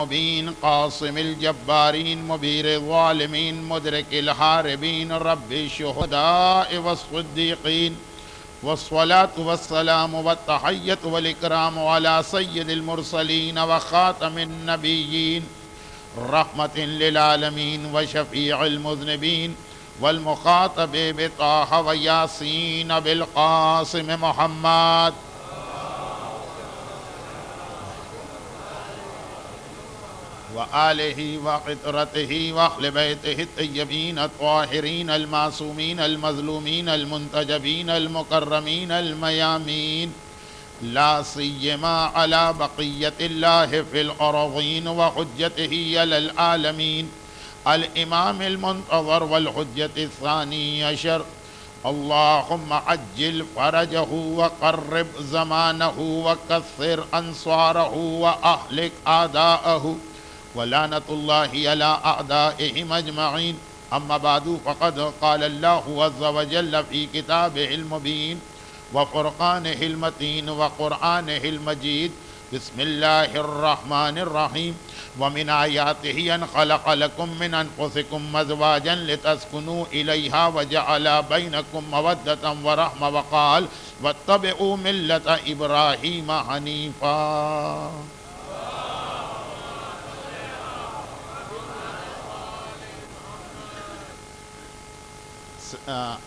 مبین قاسم الجبارین مبیر الظالمین مدرک الحاربین رب الشہداء والصدیقین والصلاة والسلام والتحیۃ والاکرام علی سید المرسلین وخاتم النبیین رحمت للعالمین وشفیع المذنبین والمخاطب بطہ ویاسین بالقاسم محمد وآلہ وعطرتہ واہل بیتہ الطیبین الطاہرین المعصومین المظلومین المنتجبین المکرمین المیامین لا سیما علی بقیت اللہ فی الارضین وحجتہ علی العالمین الامام المنتظر والحجت الثانی عشر اللہم عجل فرجہ وقرب زمانہ وکثر انصارہ واہلک اعداءہ ولعنت اللہ علی اعدائہم اجمعین اما بعد فقد قال اللہ عز وجل فی کتابہ المبین وفرقانہ المتین وقرآنہ المجید بسم اللہ الرحمن الرحیم ومن آیاتہ ان خلق لکم من انفسکم ازواجا لتسکنوا الیہا وجعل بینکم مودۃ ورحمۃ وقال واتبعوا ملۃ ابراہیم حنیفا۔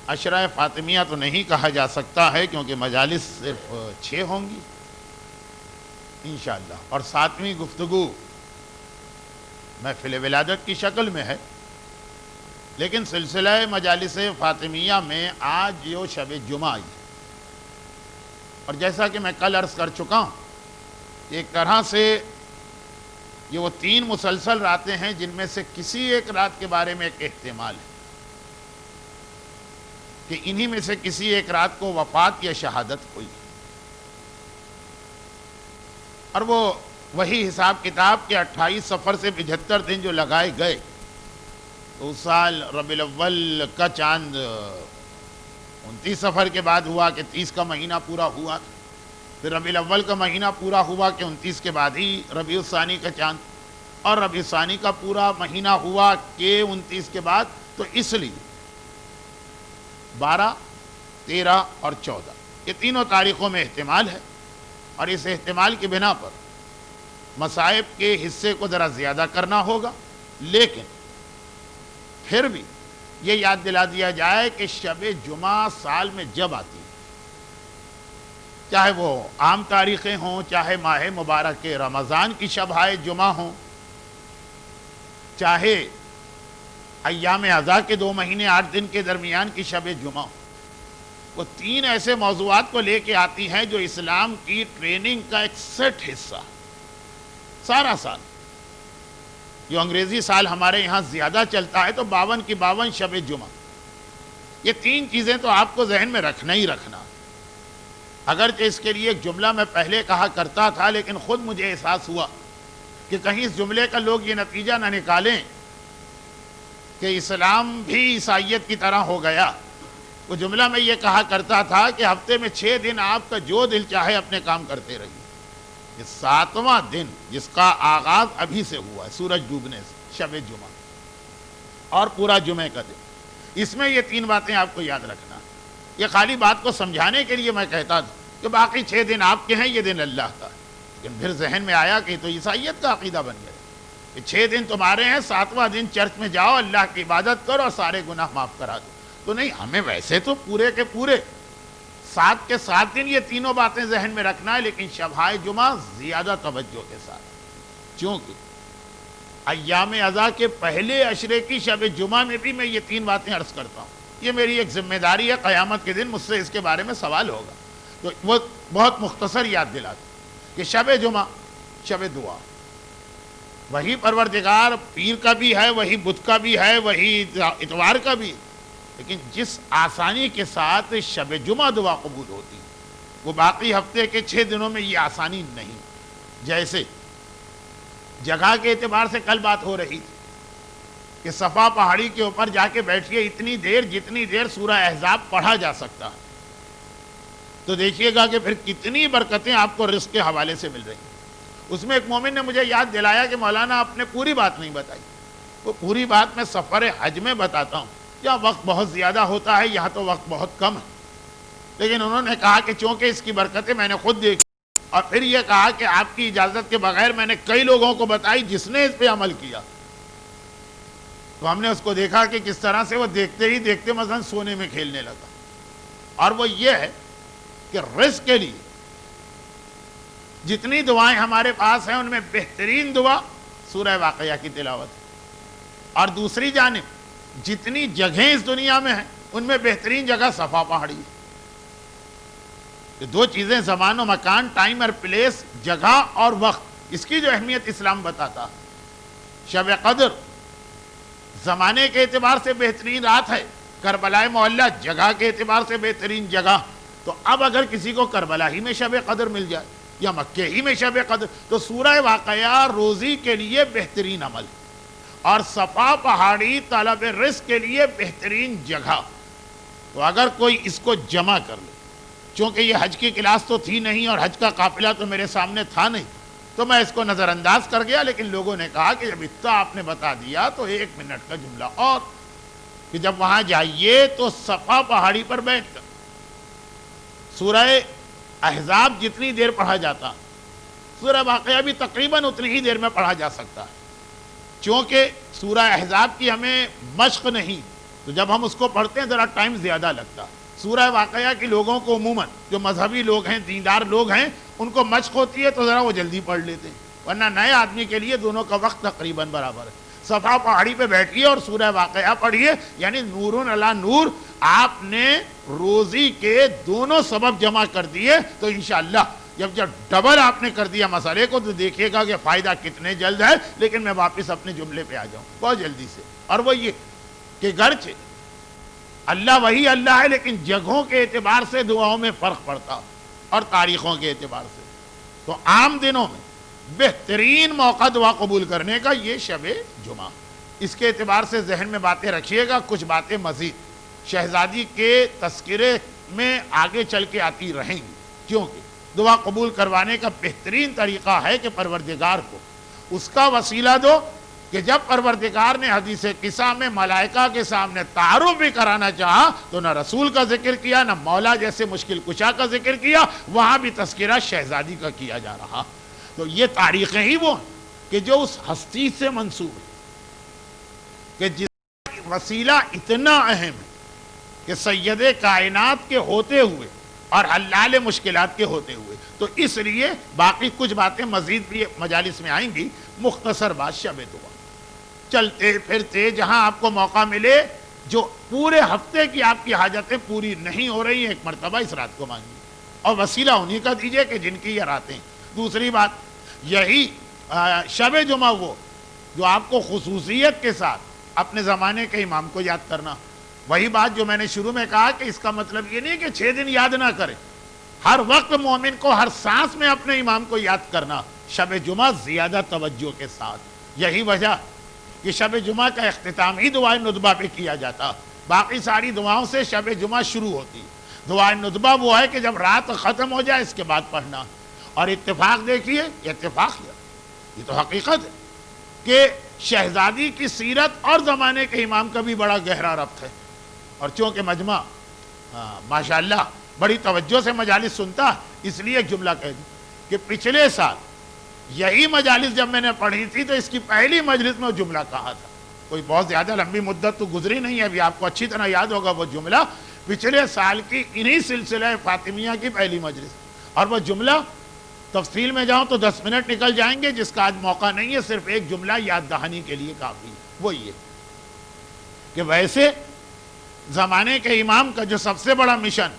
عشرہ فاطمیہ تو نہیں کہا جا سکتا ہے کیونکہ مجالس صرف 6 ہوں گی انشاءاللہ، اور 7ویں گفتگو محفل ولادت کی شکل میں ہے، لیکن سلسلہ مجالس فاطمیہ میں آج جو شب جمعہ آئی، اور جیسا کہ میں کل عرض کر چکا ہوں، ایک طرح سے یہ وہ 3 مسلسل راتیں ہیں جن میں سے کسی ایک رات کے بارے میں ایک احتمال ہے کہ انہی میں سے کسی ایک رات کو وفات یا شہادت ہوئی، اور وہی حساب کتاب کے 28 صفر سے 75 دن جو لگائے گئے، تو اس سال ربیع الاول کا چاند 29 صفر کے بعد ہوا کہ 30 کا مہینہ پورا ہوا، پھر ربیع الاول کا مہینہ پورا ہوا کہ 29 کے بعد ہی ربیع الثانی کا چاند، اور ربیع الثانی کا پورا مہینہ ہوا کہ 29 کے بعد، تو اس لیے 12، 13 اور 14 یہ تینوں تاریخوں میں احتمال ہے، اور اس احتمال کی بنا پر مصائب کے حصے کو ذرا زیادہ کرنا ہوگا، لیکن پھر بھی یہ یاد دلا دیا جائے کہ شب جمعہ سال میں جب آتی ہے، چاہے وہ عام تاریخیں ہوں، چاہے ماہ مبارک رمضان کی شبہائے جمعہ ہوں، چاہے ایام عزا کے 2 مہینے 8 دن کے درمیان کی شب جمعہ، وہ 3 ایسے موضوعات کو لے کے آتی ہیں جو اسلام کی ٹریننگ کا ایک سیٹ حصہ، سارا سال جو انگریزی سال ہمارے یہاں زیادہ چلتا ہے تو 52 کی 52 شب جمعہ، یہ 3 چیزیں تو آپ کو ذہن میں رکھنا ہی رکھنا، اگرچہ اس کے لیے ایک جملہ میں پہلے کہا کرتا تھا، لیکن خود مجھے احساس ہوا کہ کہیں اس جملے کا لوگ یہ نتیجہ نہ نکالیں کہ اسلام بھی عیسائیت کی طرح ہو گیا۔ وہ جملہ میں یہ کہا کرتا تھا کہ ہفتے میں 6 دن آپ کا جو دل چاہے اپنے کام کرتے رہیے، یہ 7واں دن جس کا آغاز ابھی سے ہوا ہے سورج ڈوبنے سے، شب جمعہ اور پورا جمعے کا دن، اس میں یہ 3 باتیں آپ کو یاد رکھنا۔ یہ خالی بات کو سمجھانے کے لیے میں کہتا تھا کہ باقی 6 دن آپ کے ہیں، یہ دن اللہ کا ہے، لیکن پھر ذہن میں آیا کہ تو عیسائیت کا عقیدہ بن گیا کہ 6 دن تمہارے ہیں، 7واں دن چرچ میں جاؤ، اللہ کی عبادت کرو اور سارے گناہ معاف کرا دو۔ تو نہیں، ہمیں ویسے تو پورے کے پورے 7 کے 7 دن یہ تینوں باتیں ذہن میں رکھنا ہے، لیکن شبہائے جمعہ زیادہ توجہ کے ساتھ، چونکہ ایام عزا کے پہلے عشرے کی شب جمعہ میں بھی میں یہ 3 باتیں عرض کرتا ہوں، یہ میری ایک ذمہ داری ہے، قیامت کے دن مجھ سے اس کے بارے میں سوال ہوگا، تو وہ بہت مختصر یاد دلاتا کہ شب جمعہ شب دعا، وہی پروردگار پیر کا بھی ہے، وہی بدھ کا بھی ہے، وہی اتوار کا بھی، لیکن جس آسانی کے ساتھ شب جمعہ دعا قبول ہوتی وہ باقی ہفتے کے 6 دنوں میں یہ آسانی نہیں۔ جیسے جگہ کے اعتبار سے کل بات ہو رہی تھی کہ صفا پہاڑی کے اوپر جا کے بیٹھیے اتنی دیر جتنی دیر سورہ احزاب پڑھا جا سکتا ہے، تو دیکھیے گا کہ پھر کتنی برکتیں آپ کو رزق کے حوالے سے مل رہی ہیں۔ اس میں ایک مومن نے مجھے یاد دلایا کہ مولانا آپ نے پوری بات نہیں بتائی. وہ پوری بات میں سفر حج میں بتاتا ہوں. یہاں وقت بہت زیادہ ہوتا ہے, یہاں تو وقت بہت کم ہے, لیکن انہوں نے کہا کہ چونکہ اس کی برکتیں میں نے خود دیکھی, اور پھر یہ کہا کہ آپ کی اجازت کے بغیر میں نے کئی لوگوں کو بتائی جس نے اس پہ عمل کیا. تو ہم نے اس کو دیکھا کہ کس طرح سے وہ دیکھتے ہی دیکھتے مثلا سونے میں کھیلنے لگا. اور وہ یہ ہے کہ رزق کے لیے جتنی دعائیں ہمارے پاس ہیں ان میں بہترین دعا سورہ واقعہ کی تلاوت ہے, اور دوسری جانب جتنی جگہیں اس دنیا میں ہیں ان میں بہترین جگہ صفا پہاڑی ہے. کہ دو چیزیں زمان و مکان, ٹائم اور پلیس, جگہ اور وقت, اس کی جو اہمیت اسلام بتاتا ہے. شب قدر زمانے کے اعتبار سے بہترین رات ہے, کربلا معلیٰ جگہ کے اعتبار سے بہترین جگہ. تو اب اگر کسی کو کربلا ہی میں شب قدر مل جائے یا مکے ہی میں شب قدر, تو سورہ واقعہ روزی کے لیے بہترین عمل, اور صفا پہاڑی طلب رزق کے لیے بہترین جگہ. تو اگر کوئی اس کو جمع کر لے, چونکہ یہ حج کی کلاس تو تھی نہیں اور حج کا قافلہ تو میرے سامنے تھا نہیں, تو میں اس کو نظر انداز کر گیا, لیکن لوگوں نے کہا کہ جب اتنا آپ نے بتا دیا تو 1 منٹ کا جملہ اور, کہ جب وہاں جائیے تو صفا پہاڑی پر بیٹھ کر سورہ احزاب جتنی دیر پڑھا جاتا, سورہ واقعہ بھی تقریباً اتنی ہی دیر میں پڑھا جا سکتا ہے. چونکہ سورہ احزاب کی ہمیں مشق نہیں, تو جب ہم اس کو پڑھتے ہیں ذرا ٹائم زیادہ لگتا. سورہ واقعہ کے لوگوں کو عموماً جو مذہبی لوگ ہیں, دیندار لوگ ہیں, ان کو مشق ہوتی ہے تو ذرا وہ جلدی پڑھ لیتے ہیں, ورنہ نئے آدمی کے لیے دونوں کا وقت تقریباً برابر ہے. صفا پہاڑی پہ بیٹھیے اور سورہ واقعہ پڑھیے, یعنی نور علی نور آپ نے روزی کے دونوں سبب جمع کر دیے. تو انشاءاللہ جب ڈبل آپ نے کر دیا مسئلے کو, تو دیکھیے گا کہ فائدہ کتنے جلد ہے. لیکن میں واپس اپنے جملے پہ آ جاؤں بہت جلدی سے, اور وہ یہ کہ گرچہ اللہ وہی اللہ ہے, لیکن جگہوں کے اعتبار سے دعاؤں میں فرق پڑتا, اور تاریخوں کے اعتبار سے. تو عام دنوں میں بہترین موقع دعا قبول کرنے کا یہ شب جمعہ. اس کے اعتبار سے ذہن میں باتیں رکھیے گا. کچھ باتیں مزید شہزادی کے تذکرے میں آگے چل کے آتی رہیں گی, کیونکہ دعا قبول کروانے کا بہترین طریقہ ہے کہ پروردگار کو اس کا وسیلہ دو, کہ جب پروردگار نے حدیث قصہ میں ملائکہ کے سامنے تعارف بھی کرانا چاہا تو نہ رسول کا ذکر کیا, نہ مولا جیسے مشکل کشا کا ذکر کیا, وہاں بھی تذکرہ شہزادی کا کیا جا رہا. تو یہ تاریخیں ہی وہ ہیں کہ جو اس ہستی سے منسوب ہے, کہ جس وسیلہ اتنا اہم ہے کہ سید کائنات کے ہوتے ہوئے اور حلال مشکلات کے ہوتے ہوئے. تو اس لیے باقی کچھ باتیں مزید بھی مجالس میں آئیں گی. مختصر بات شب دعا, چلتے پھرتے جہاں آپ کو موقع ملے, جو پورے ہفتے کی آپ کی حاجتیں پوری نہیں ہو رہی ہیں, ایک مرتبہ اس رات کو مانگیے, اور وسیلہ انہی کا دیجئے کہ جن کی یہ راتیں. دوسری بات یہی شب جمعہ وہ جو آپ کو خصوصیت کے ساتھ اپنے زمانے کے امام کو یاد کرنا. وہی بات جو میں نے شروع میں کہا کہ اس کا مطلب یہ نہیں کہ 6 دن یاد نہ کریں, ہر وقت مومن کو ہر سانس میں اپنے امام کو یاد کرنا. شب جمعہ زیادہ توجہ کے ساتھ. یہی وجہ کہ شب جمعہ کا اختتام ہی دعائے ندبہ پہ کیا جاتا, باقی ساری دعاؤں سے شب جمعہ شروع ہوتی. دعائے ندبہ وہ ہے کہ جب رات ختم ہو جائے اس کے بعد پڑھنا. اور اتفاق دیکھیے, اتفاق یہ تو حقیقت ہے کہ شہزادی کی سیرت اور زمانے کے امام کا بھی بڑا گہرا ربط ہے. اور چونکہ مجمع ماشاءاللہ بڑی توجہ سے مجالس سنتا, اس لیے ایک جملہ کہہ دوں کہ پچھلے سال یہی مجالس جب میں نے پڑھی تھی تو اس کی پہلی مجلس میں وہ جملہ کہا تھا. کوئی بہت زیادہ لمبی مدت تو گزری نہیں ہے, ابھی آپ کو اچھی طرح یاد ہوگا وہ جملہ پچھلے سال کی انہی سلسلہ فاطمیہ کی پہلی مجلس. اور وہ جملہ تفصیل میں جاؤں تو 10 منٹ نکل جائیں گے, جس کا آج موقع نہیں ہے. صرف ایک جملہ یاد دہانی کے لیے کافی ہے, وہ یہ کہ ویسے زمانے کے امام کا جو سب سے بڑا مشن,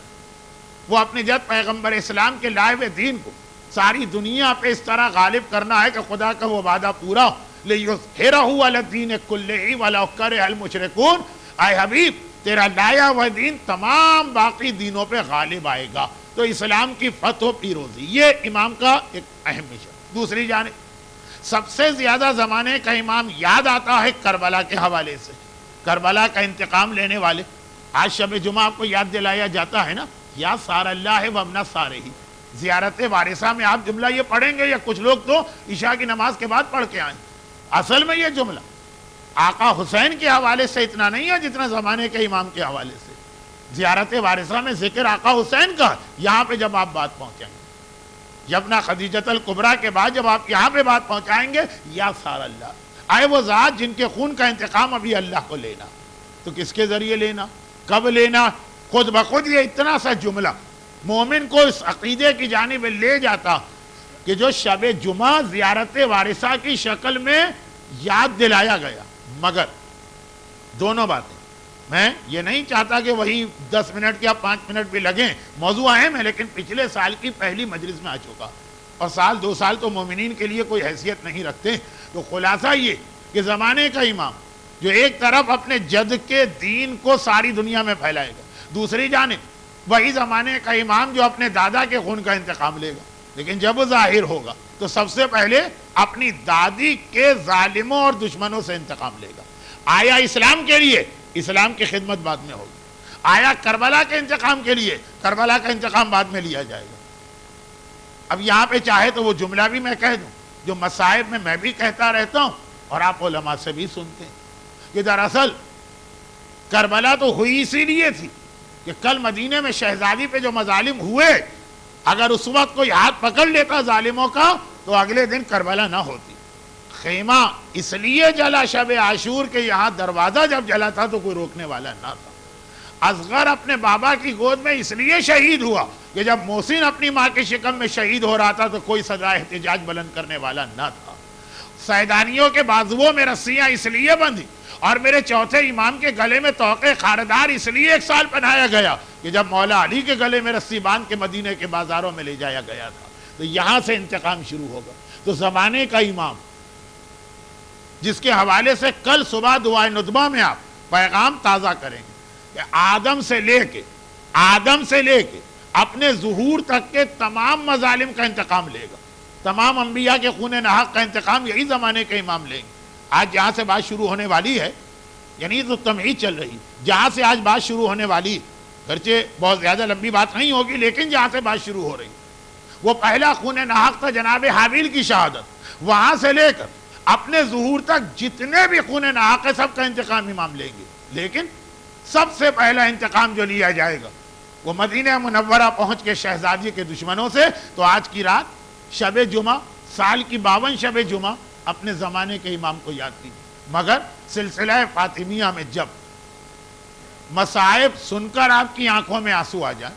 وہ اپنے جد پیغمبر اسلام کے لائے ہوئے دین کو ساری دنیا پہ اس طرح غالب کرنا ہے کہ خدا کا وہ وعدہ پورا ہو. لِيُظْهِرَهُ عَلَى الدِّينِ كُلِّهِ وَلَوْ كَرِهَ الْمُشْرِكُونَ. اے حبیب تیرا لایا ہوا دین تمام باقی دینوں پہ غالب آئے گا. تو اسلام کی فتح و پیروزی یہ امام کا ایک اہم مشن. دوسری جانب سب سے زیادہ زمانے کا امام یاد آتا ہے کربلا کے حوالے سے, کربلا کا انتقام لینے والے. آج شب جمعہ آپ کو یاد دلایا جاتا ہے نا, یا سار اللہ ہے ومنا سارے ہی, زیارت وارثہ میں آپ جملہ یہ پڑھیں گے یا کچھ لوگ تو عشاء کی نماز کے بعد پڑھ کے آئیں. اصل میں یہ جملہ آقا حسین کے حوالے سے اتنا نہیں ہے جتنا زمانے کے امام کے حوالے سے. زیارت وارثہ میں ذکر آقا حسین کا. یہاں پہ جب آپ بات پہنچائیں گے یبنا خدیجۃ الکبریٰ کے بعد جب آپ یہاں پہ بات پہنچائیں گے یا سار اللہ, آئے وہ ذات جن کے خون کا انتقام ابھی اللہ کو لینا, تو کس کے ذریعے لینا, کب لینا؟ خود بخود یہ اتنا سا جملہ مومن کو اس عقیدے کی جانب لے جاتا کہ جو شب جمعہ زیارت وارثہ کی شکل میں یاد دلایا گیا. مگر دونوں باتیں, میں یہ نہیں چاہتا کہ وہی 10 منٹ یا 5 منٹ بھی لگیں, موضوع اہم ہے, لیکن پچھلے سال کی پہلی مجلس میں آ چکا اور سال 2 سال تو مومنین کے لیے کوئی حیثیت نہیں رکھتے. تو خلاصہ یہ کہ زمانے کا امام جو ایک طرف اپنے جد کے دین کو ساری دنیا میں پھیلائے گا, دوسری جانب وہی زمانے کا امام جو اپنے دادا کے خون کا انتقام لے گا, لیکن جب وہ ظاہر ہوگا تو سب سے پہلے اپنی دادی کے ظالموں اور دشمنوں سے انتقام لے گا. آیا اسلام کے لیے, اسلام کی خدمت بعد میں ہوگی. آیا کربلا کے انتقام کے لیے, کربلا کا انتقام بعد میں لیا جائے گا. اب یہاں پہ چاہے تو وہ جملہ بھی میں کہہ دوں جو مصائب میں بھی کہتا رہتا ہوں اور آپ علماء سے بھی سنتے ہیں کہ دراصل کربلا تو ہوئی اسی لیے تھی کہ کل مدینے میں شہزادی پہ جو مظالم ہوئے, اگر اس وقت کوئی ہاتھ پکڑ لیتا ظالموں کا تو اگلے دن کربلا نہ ہوتی. خیمہ اس لیے جلا شب عاشور کے یہاں دروازہ جب جلا تھا تو کوئی روکنے والا نہ تھا. اصغر اپنے بابا کی گود میں اس لیے شہید ہوا کہ جب محسن اپنی ماں کی شکم میں شہید ہو رہا تھا تو کوئی سزا احتجاج بلند کرنے والا نہ تھا. سیدانیوں کے بازوؤں میں رسیاں اس لیے بندھی اور میرے چوتھے امام کے گلے میں توقع خاردار اس لیے 1 سال پہنایا گیا کہ جب مولا علی کے گلے میں رسی باندھ کے مدینے کے بازاروں میں لے جایا گیا تھا. تو یہاں سے انتقام شروع ہوگا. تو زمانے کا امام جس کے حوالے سے کل صبح دعائے ندبہ میں آپ پیغام تازہ کریں گے کہ آدم سے لے کے اپنے ظہور تک کے تمام مظالم کا انتقام لے گا. تمام انبیاء کے خون ناحق کا انتقام یہی زمانے کے امام لیں گے. آج جہاں سے بات شروع ہونے والی ہے, یعنی تو تمہید چل رہی, جہاں سے آج بات شروع ہونے والی, گرچہ بہت زیادہ لمبی بات نہیں ہوگی لیکن جہاں سے بات شروع ہو رہی وہ پہلا خون ناحق تھا جناب حابیل کی شہادت. وہاں سے لے کر اپنے ظہور تک جتنے بھی خون ناحق ہے سب کا انتقام امام لیں گے. لیکن سب سے پہلا انتقام جو لیا جائے گا وہ مدینہ منورہ پہنچ کے شہزادی کے دشمنوں سے. تو آج کی رات شب جمعہ, سال کی 52 شب جمعہ اپنے زمانے کے امام کو یاد کیجیے. مگر سلسلہ فاطمیہ میں جب مصائب سن کر آپ کی آنکھوں میں آنسو آ جائیں,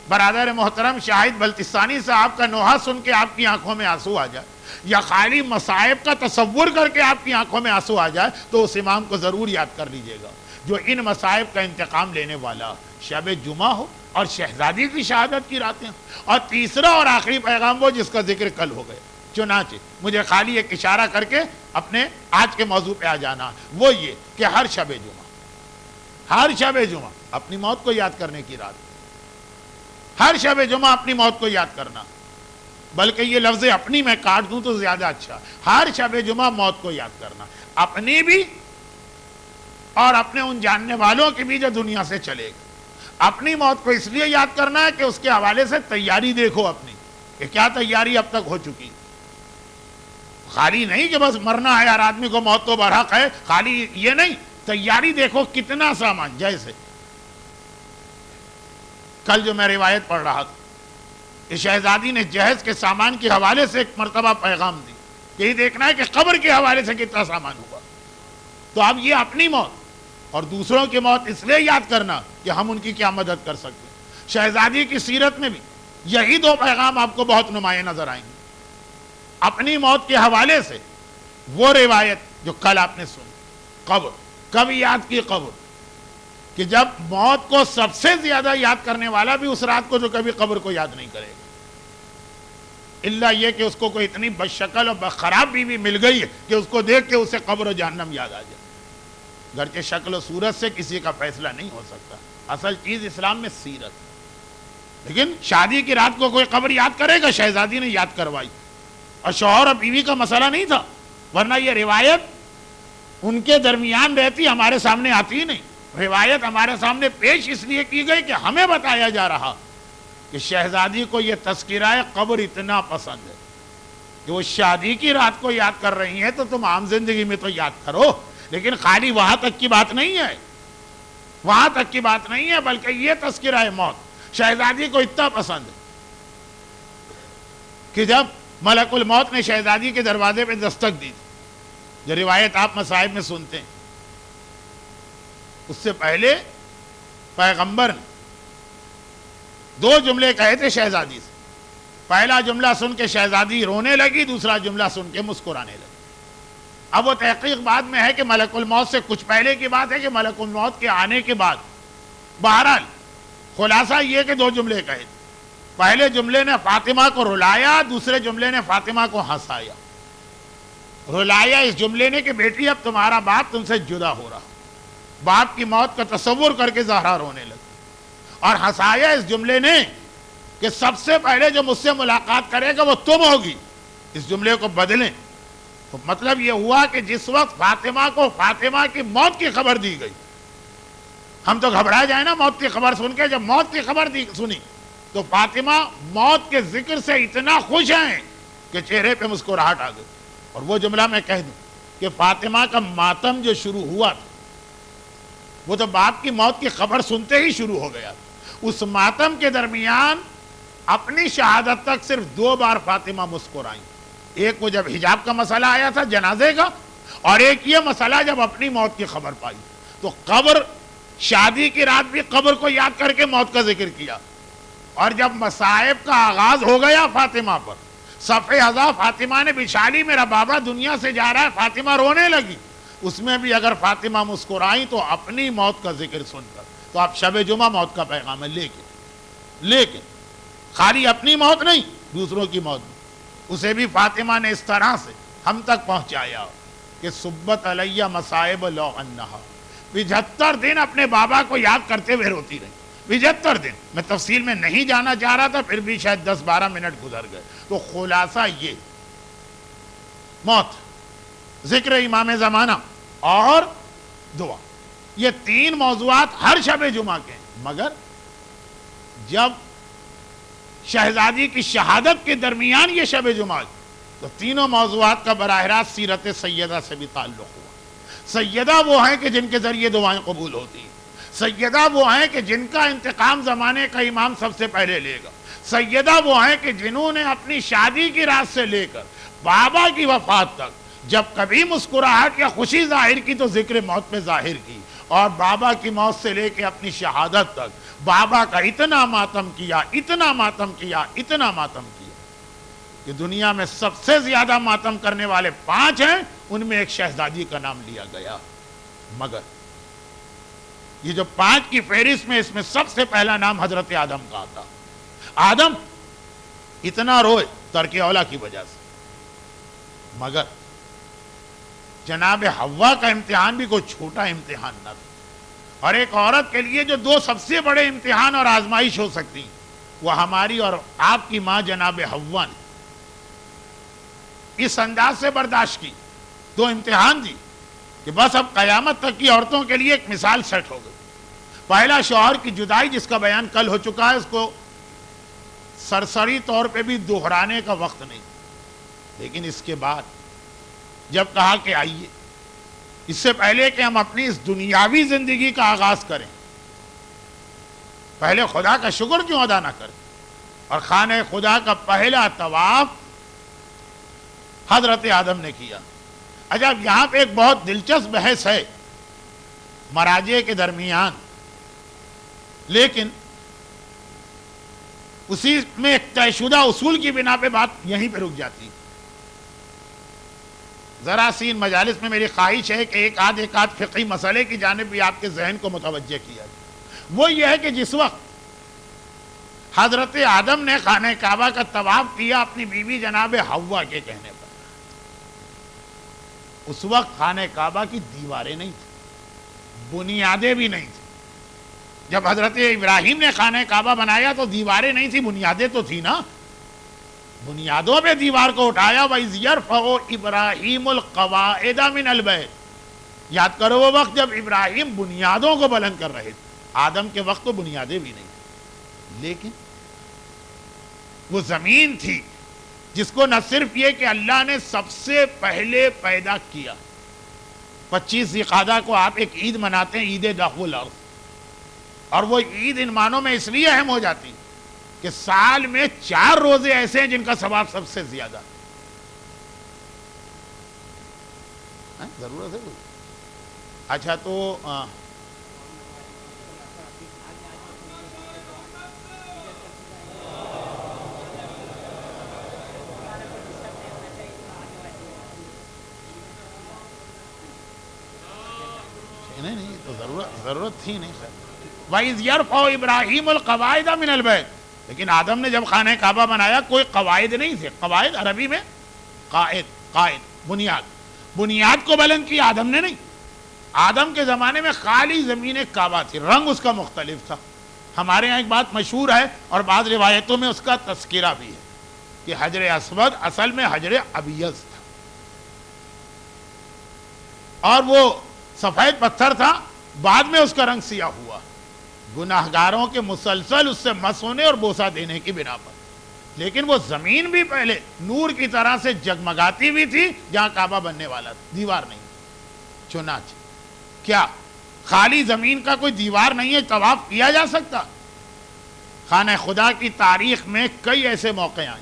برادر محترم شاہد بلتستانی صاحب کا نوحہ سن کے آپ کی آنکھوں میں آنسو آ جائے, یا خالی مصائب کا تصور کر کے آپ کی آنکھوں میں آنسو آ جائے, تو اس امام کو ضرور یاد کر لیجئے گا جو ان مصائب کا انتقام لینے والا شب جمعہ ہو اور شہزادی کی شہادت کی راتیں. اور تیسرا اور آخری پیغام وہ جس کا ذکر کل ہو گیا. چنانچہ مجھے خالی ایک اشارہ کر کے اپنے آج کے موضوع پہ آ جانا, وہ یہ کہ ہر شب جمعہ اپنی موت کو یاد کرنے کی رات. ہر شب جمعہ اپنی موت کو یاد کرنا, بلکہ یہ لفظ اپنی میں کاٹ دوں تو زیادہ اچھا. ہر شب جمعہ موت کو یاد کرنا, اپنی بھی اور اپنے ان جاننے والوں کی بھی جو دنیا سے چلے گئے. اپنی موت کو اس لیے یاد کرنا ہے کہ اس کے حوالے سے تیاری دیکھو اپنی کہ کیا تیاری اب تک ہو چکی. خالی نہیں کہ بس مرنا ہے, ہر آدمی کو موت تو برحق ہے, خالی یہ نہیں, تیاری دیکھو کتنا سامان. جیسے کل جو میں روایت پڑھ رہا تھا, شہزادی نے جہیز کے سامان کے حوالے سے ایک مرتبہ پیغام دی, یہی دیکھنا ہے کہ قبر کے حوالے سے کتنا سامان ہوا. تو اب یہ اپنی موت اور دوسروں کی موت اس لیے یاد کرنا کہ ہم ان کی کیا مدد کر سکتے. شہزادی کی سیرت میں بھی یہی 2 پیغام آپ کو بہت نمایاں نظر آئیں گے. اپنی موت کے حوالے سے وہ روایت جو کل آپ نے سنی, قبر کب یاد کی, قبر کہ جب موت کو سب سے زیادہ یاد کرنے والا بھی اس رات کو جو کبھی قبر کو یاد نہیں کرے گا, الا یہ کہ اس کو کوئی اتنی بدشکل اور خراب بیوی مل گئی ہے کہ اس کو دیکھ کے اسے قبر و جہنم یاد آ جائے. گرچہ شکل و صورت سے کسی کا فیصلہ نہیں ہو سکتا, اصل چیز اسلام میں سیرت. لیکن شادی کی رات کو کوئی قبر یاد کرے گا؟ شہزادی نے یاد کروائی, اور شوہر اور بیوی کا مسئلہ نہیں تھا, ورنہ یہ روایت ان کے درمیان رہتی, ہمارے سامنے آتی ہی نہیں. روایت ہمارے سامنے پیش اس لیے کی گئی کہ ہمیں بتایا جا رہا کہ شہزادی کو یہ تذکرہ قبر اتنا پسند ہے کہ وہ شادی کی رات کو یاد کر رہی ہیں، تو تم عام زندگی میں تو یاد کرو، لیکن خالی وہاں تک کی بات نہیں ہے، وہاں تک کی بات نہیں ہے، بلکہ یہ تذکرہ موت شہزادی کو اتنا پسند ہے کہ جب ملک الموت نے شہزادی کے دروازے پہ دستک دی، جو روایت آپ مصائب میں سنتے ہیں، اس سے پہلے پیغمبر نے 2 جملے کہے تھے شہزادی سے. پہلا جملہ سن کے شہزادی رونے لگی، دوسرا جملہ سن کے مسکرانے لگی. اب وہ تحقیق بعد میں ہے کہ ملک الموت سے کچھ پہلے کی بات ہے کہ ملک الموت کے آنے کے بعد. بہرحال خلاصہ یہ کہ 2 جملے کہے تھے. پہلے جملے نے فاطمہ کو رلایا، دوسرے جملے نے فاطمہ کو ہنسایا. رلایا اس جملے نے کہ بیٹی اب تمہارا باپ تم سے جدا ہو رہا، باپ کی موت کا تصور کر کے زہرا رونے لگی. اور ہنسایا اس جملے نے کہ سب سے پہلے جو مجھ سے ملاقات کرے گا وہ تم ہوگی. اس جملے کو بدلیں تو مطلب یہ ہوا کہ جس وقت فاطمہ کو فاطمہ کی موت کی خبر دی گئی، ہم تو گھبرا جائیں نا موت کی خبر سن کے. جب موت کی خبر سنی تو فاطمہ موت کے ذکر سے اتنا خوش ہیں کہ چہرے پہ مسکراہٹ آ گئی. اور وہ جملہ میں کہہ دوں کہ فاطمہ کا ماتم جو شروع ہوا تھا وہ تو باپ کی موت کی خبر سنتے ہی شروع ہو گیا. اس ماتم کے درمیان اپنی شہادت تک صرف 2 بار فاطمہ مسکرائیں. ایک وہ جب حجاب کا مسئلہ آیا تھا جنازے کا، اور ایک یہ مسئلہ جب اپنی موت کی خبر پائی. تو قبر، شادی کی رات بھی قبر کو یاد کر کے موت کا ذکر کیا. اور جب مصائب کا آغاز ہو گیا فاطمہ پر، صفحہ ازا فاطمہ نے بچھا لی، میرا بابا دنیا سے جا رہا ہے، فاطمہ رونے لگی. اس میں بھی اگر فاطمہ مسکرائیں تو اپنی موت کا ذکر سن کر. تو آپ شب جمعہ موت کا پیغام ہے. لیکن خالی اپنی موت نہیں، دوسروں کی موت بھی. اسے بھی فاطمہ نے اس طرح سے ہم تک پہنچایا کہ سبت علیہ مصائب لو انہا، 75 دن اپنے بابا کو یاد کرتے ہوئے روتی رہی. 75 دن. میں تفصیل میں نہیں جانا چاہ رہا تھا، پھر بھی شاید 10-12 منٹ گزر گئے. تو خلاصہ یہ موت، ذکر امام زمانہ اور دعا، یہ 3 موضوعات ہر شب جمعہ کے ہیں. مگر جب شہزادی کی شہادت کے درمیان یہ شب جمعہ، تو تینوں موضوعات کا براہ راست سیرت سیدہ سے بھی تعلق ہوا. سیدہ وہ ہیں کہ جن کے ذریعے دعائیں قبول ہوتی ہیں. سیدہ وہ ہیں کہ جن کا انتقام زمانے کا امام سب سے پہلے لے گا. سیدہ وہ ہیں کہ جنہوں نے اپنی شادی کی رات سے لے کر بابا کی وفات تک جب کبھی مسکراہٹ یا خوشی ظاہر کی تو ذکر موت پہ ظاہر کی. اور بابا کی موت سے لے کے اپنی شہادت تک بابا کا اتنا ماتم کیا، اتنا ماتم کیا، اتنا ماتم کیا کہ دنیا میں سب سے زیادہ ماتم کرنے والے 5 ہیں، ان میں ایک شہزادی کا نام لیا گیا. مگر یہ جو 5 کی فہرست میں، اس میں سب سے پہلا نام حضرت آدم کا آتا. آدم اتنا روئے ترک اولا کی وجہ سے، مگر جناب حوا کا امتحان بھی کوئی چھوٹا امتحان نہ تھا. اور ایک عورت کے لیے جو 2 سب سے بڑے امتحان اور آزمائش ہو سکتی ہیں، وہ ہماری اور آپ کی ماں جناب حوا نے اس انداز سے برداشت کی. 2 امتحان دی کہ بس اب قیامت تک کی عورتوں کے لیے ایک مثال سیٹ ہو گئی. پہلا شوہر کی جدائی، جس کا بیان کل ہو چکا ہے، اس کو سرسری طور پہ بھی دہرانے کا وقت نہیں. لیکن اس کے بعد جب کہا کہ آئیے، اس سے پہلے کہ ہم اپنی اس دنیاوی زندگی کا آغاز کریں، پہلے خدا کا شکر کیوں ادا نہ کریں. اور خانہ خدا کا پہلا طواف حضرت آدم نے کیا. عجب، یہاں پہ ایک بہت دلچسپ بحث ہے مراجع کے درمیان، لیکن اسی میں ایک طے شدہ اصول کی بنا پہ بات یہیں پہ رک جاتی. ذرا سی ان مجالس میں میری خواہش ہے کہ ایک آدھ فقہی مسئلے کی جانب بھی آپ کے ذہن کو متوجہ کیا جائے. وہ یہ ہے کہ جس وقت حضرت آدم نے خانہ کعبہ کا طواف کیا اپنی بیوی جناب حوا کے کہنے پر، اس وقت خانہ کعبہ کی دیواریں نہیں تھیں، بنیادیں بھی نہیں تھیں. جب حضرت ابراہیم نے خانہ کعبہ بنایا تو دیواریں نہیں تھی، بنیادیں تو تھی نا. بنیادوں پہ دیوار کو اٹھایا. وَإِذْ يَرْفَعُ إِبْرَاهِيمُ الْقَوَاعِدَ مِنَ الْبَيْتِ. یاد کرو وہ وقت جب ابراہیم بنیادوں کو بلند کر رہے تھے. آدم کے وقت تو بنیادیں بھی نہیں تھیں. لیکن وہ زمین تھی جس کو نہ صرف یہ کہ اللہ نے سب سے پہلے پیدا کیا. 25 ذی القعدہ کو آپ ایک عید مناتے ہیں، عید دخل الارض، اور وہ عید ان معنوں میں اس لیے اہم ہو جاتی کہ سال میں 4 روزے ایسے ہیں جن کا ثواب سب سے زیادہ. ضرورت ہے کوئی؟ اچھا تو نہیں تو ضرورت تھی نہیں. وَإِذْ يَرْفَعُ إِبْرَاهِيمُ الْقَوَاعِدَ مِنَ الْبَيْتِ، لیکن آدم نے جب خانہ کعبہ بنایا کوئی قواعد نہیں تھے. قواعد عربی میں قائد بنیاد کو بلند کیا آدم نے نہیں. آدم کے زمانے میں خالی زمین کعبہ تھی، رنگ اس کا مختلف تھا. ہمارے ہاں ایک بات مشہور ہے اور بعض روایتوں میں اس کا تذکرہ بھی ہے کہ حجر اسود اصل میں حجر ابیض تھا، اور وہ سفید پتھر تھا، بعد میں اس کا رنگ سیاہ ہوا گناہگاروں کے مسلسل اس سے مس ہونے اور بوسہ دینے کی بنا پر. لیکن وہ زمین بھی پہلے نور کی طرح سے جگمگاتی بھی تھی جہاں کعبہ بننے والا تھا، دیوار نہیں. چنانچہ کیا خالی زمین کا کوئی دیوار نہیں ہے، طواف کیا جا سکتا؟ خانہ خدا کی تاریخ میں کئی ایسے موقع آئے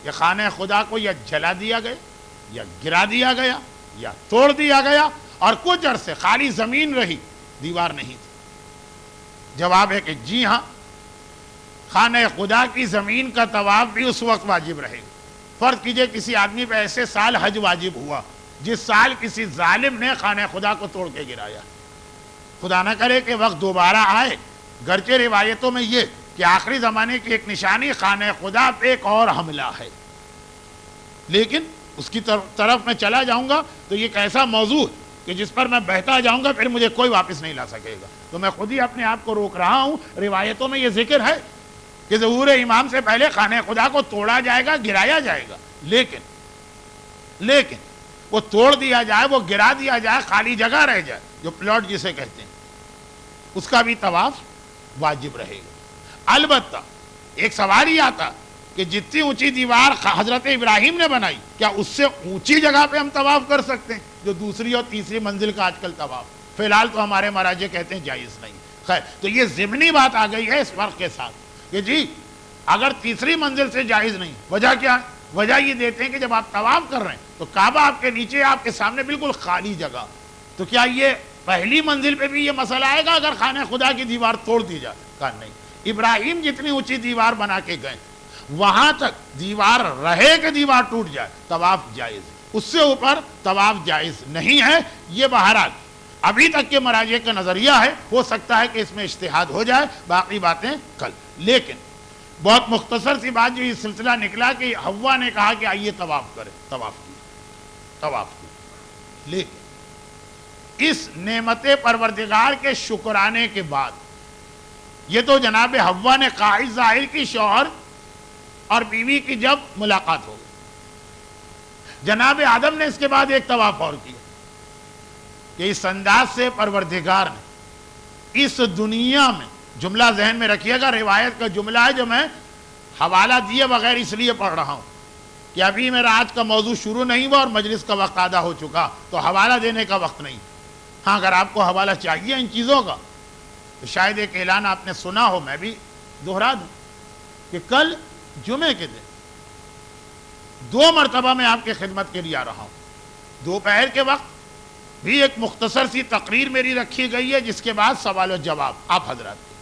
کہ خانہ خدا کو یا جلا دیا گیا یا گرا دیا گیا یا توڑ دیا گیا اور کچھ عرصے خالی زمین رہی، دیوار نہیں تھی. جواب ہے کہ جی ہاں، خانہ خدا کی زمین کا طواف بھی اس وقت واجب رہے گا. فرض کیجئے کسی آدمی پہ ایسے سال حج واجب ہوا جس سال کسی ظالم نے خانہ خدا کو توڑ کے گرایا. خدا نہ کرے کہ وقت دوبارہ آئے. گرچہ روایتوں میں یہ کہ آخری زمانے کی ایک نشانی خانہ خدا پہ ایک اور حملہ ہے، لیکن اس کی طرف میں چلا جاؤں گا تو یہ ایک ایسا موضوع کہ جس پر میں بہتا جاؤں گا پھر مجھے کوئی واپس نہیں لا سکے گا. تو میں خود ہی اپنے آپ کو روک رہا ہوں. روایتوں میں یہ ذکر ہے کہ ظہور امام سے پہلے خانہ خدا کو توڑا جائے گا، گرایا جائے گا، لیکن وہ توڑ دیا جائے، وہ گرا دیا جائے، خالی جگہ رہ جائے جو پلاٹ جسے کہتے ہیں، اس کا بھی طواف واجب رہے گا. البتہ ایک سوال ہی آتا کہ جتنی اونچی دیوار حضرت ابراہیم نے بنائی، کیا اس سے اونچی جگہ پہ ہم طواف کر سکتے ہیں جو دوسری اور تیسری منزل کا آج کل طواف؟ فی الحال تو ہمارے مراجع کہتے ہیں جائز نہیں. خیر، تو یہ ضمنی بات آ گئی ہے اس فرق کے ساتھ کہ جی اگر تیسری منزل سے جائز نہیں، وجہ کیا ہے؟ وجہ یہ دیتے ہیں کہ جب آپ طواف کر رہے ہیں تو کعبہ آپ کے نیچے، آپ کے سامنے بالکل خالی جگہ، تو کیا یہ پہلی منزل پہ بھی یہ مسئلہ آئے گا اگر خانہ خدا کی دیوار توڑ دی جائے؟ کہا نہیں. ابراہیم جتنی اونچی دیوار بنا کے گئے وہاں تک دیوار رہے کہ دیوار ٹوٹ جائے طواف جائز ہے، اس سے اوپر طواف جائز نہیں ہے. یہ بہرحال ابھی تک کے مراجع کا نظریہ ہے، ہو سکتا ہے کہ اس میں اجتہاد ہو جائے، باقی باتیں کل. لیکن بہت مختصر سی بات جو یہ سلسلہ نکلا کہ حوا نے کہا کہ آئیے طواف کریں، طواف کی. لیکن اس نعمت پروردگار کے شکرانے کے بعد یہ تو جناب حوا نے قائد ظاہر کی شوہر اور بیوی کی جب ملاقات ہو گئی، جناب آدم نے اس کے بعد ایک طواف اور کیا کہ اس انداز سے پروردگار نے اس دنیا میں، جملہ ذہن میں رکھیے گا، روایت کا جملہ ہے جو میں حوالہ دیے بغیر اس لیے پڑھ رہا ہوں کہ ابھی میرا آج کا موضوع شروع نہیں ہوا اور مجلس کا وقت آدھا ہو چکا، تو حوالہ دینے کا وقت نہیں. ہاں اگر آپ کو حوالہ چاہیے ان چیزوں کا تو شاید ایک اعلان آپ نے سنا ہو، میں بھی دہرا دوں کہ کل جمعے کے دن 2 مرتبہ میں آپ کی خدمت کے لیے آ رہا ہوں. دوپہر کے وقت بھی ایک مختصر سی تقریر میری رکھی گئی ہے جس کے بعد سوال و جواب آپ حضرات کے،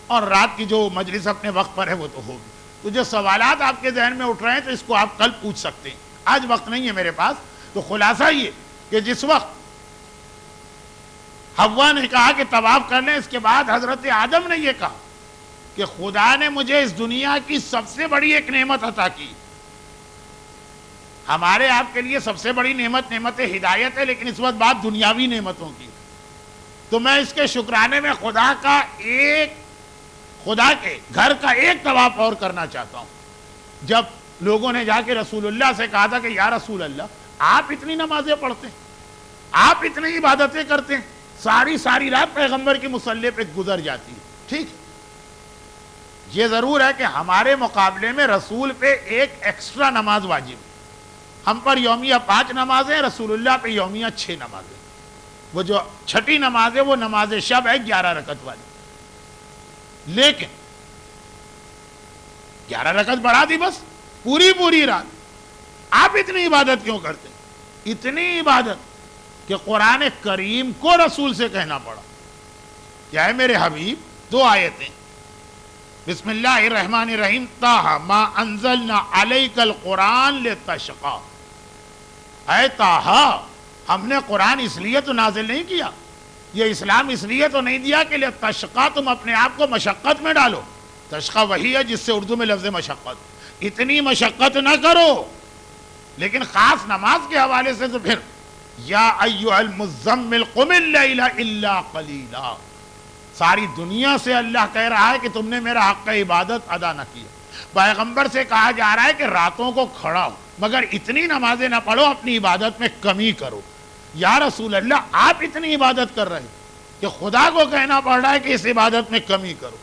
اور رات کی جو مجلس اپنے وقت پر ہے وہ تو ہوگی. تو جو سوالات آپ کے ذہن میں اٹھ رہے ہیں تو اس کو آپ کل پوچھ سکتے ہیں، آج وقت نہیں ہے میرے پاس. تو خلاصہ یہ کہ جس وقت حوا نے کہا کہ طواف کر لیں، اس کے بعد حضرت آدم نے یہ کہا کہ خدا نے مجھے اس دنیا کی سب سے بڑی ایک نعمت عطا کی. ہمارے آپ کے لیے سب سے بڑی نعمت ہدایت ہے، لیکن اس وقت بات دنیاوی نعمتوں کی. تو میں اس کے شکرانے میں خدا کے گھر کا ایک طواف اور کرنا چاہتا ہوں. جب لوگوں نے جا کے رسول اللہ سے کہا تھا کہ یا رسول اللہ، آپ اتنی نمازیں پڑھتے ہیں، آپ اتنی عبادتیں کرتے ہیں، ساری رات پیغمبر کی مصلی پہ گزر جاتی ہے، ٹھیک ہے، یہ ضرور ہے کہ ہمارے مقابلے میں رسول پہ ایک ایکسٹرا نماز واجب ہے. ہم پر یومیہ 5 نمازیں، رسول اللہ پہ یومیہ 6 نمازیں. وہ جو چھٹی نماز ہے وہ نماز شب ہے 11 رکعت والی. لیکن 11 رکعت بڑھا دی بس پوری رات. آپ اتنی عبادت کیوں کرتے؟ اتنی عبادت کہ قرآن کریم کو رسول سے کہنا پڑا. کیا ہے میرے حبیب؟ 2 آیتیں. بسم اللہ الرحمن الرحیم طٰ ما انزلنا علیک القرآن لتشقیٰ. اے طٰ، ہم نے قرآن اس لیے تو نازل نہیں کیا، یہ اسلام اس لیے تو نہیں دیا کہ لتشقیٰ تم اپنے آپ کو مشقت میں ڈالو. تشقیٰ وہی ہے جس سے اردو میں لفظ مشقت. اتنی مشقت نہ کرو. لیکن خاص نماز کے حوالے سے تو پھر یا ایھا المزمل قم اللیل الا قلیلا. ساری دنیا سے اللہ کہہ رہا ہے کہ تم نے میرا حق عبادت ادا نہ کیا. پیغمبر سے کہا جا رہا ہے کہ راتوں کو کھڑا ہو مگر اتنی نمازیں نہ پڑھو، اپنی عبادت میں کمی کرو. یا رسول اللہ آپ اتنی عبادت کر رہے ہیں کہ خدا کو کہنا پڑ رہا ہے کہ اس عبادت میں کمی کرو.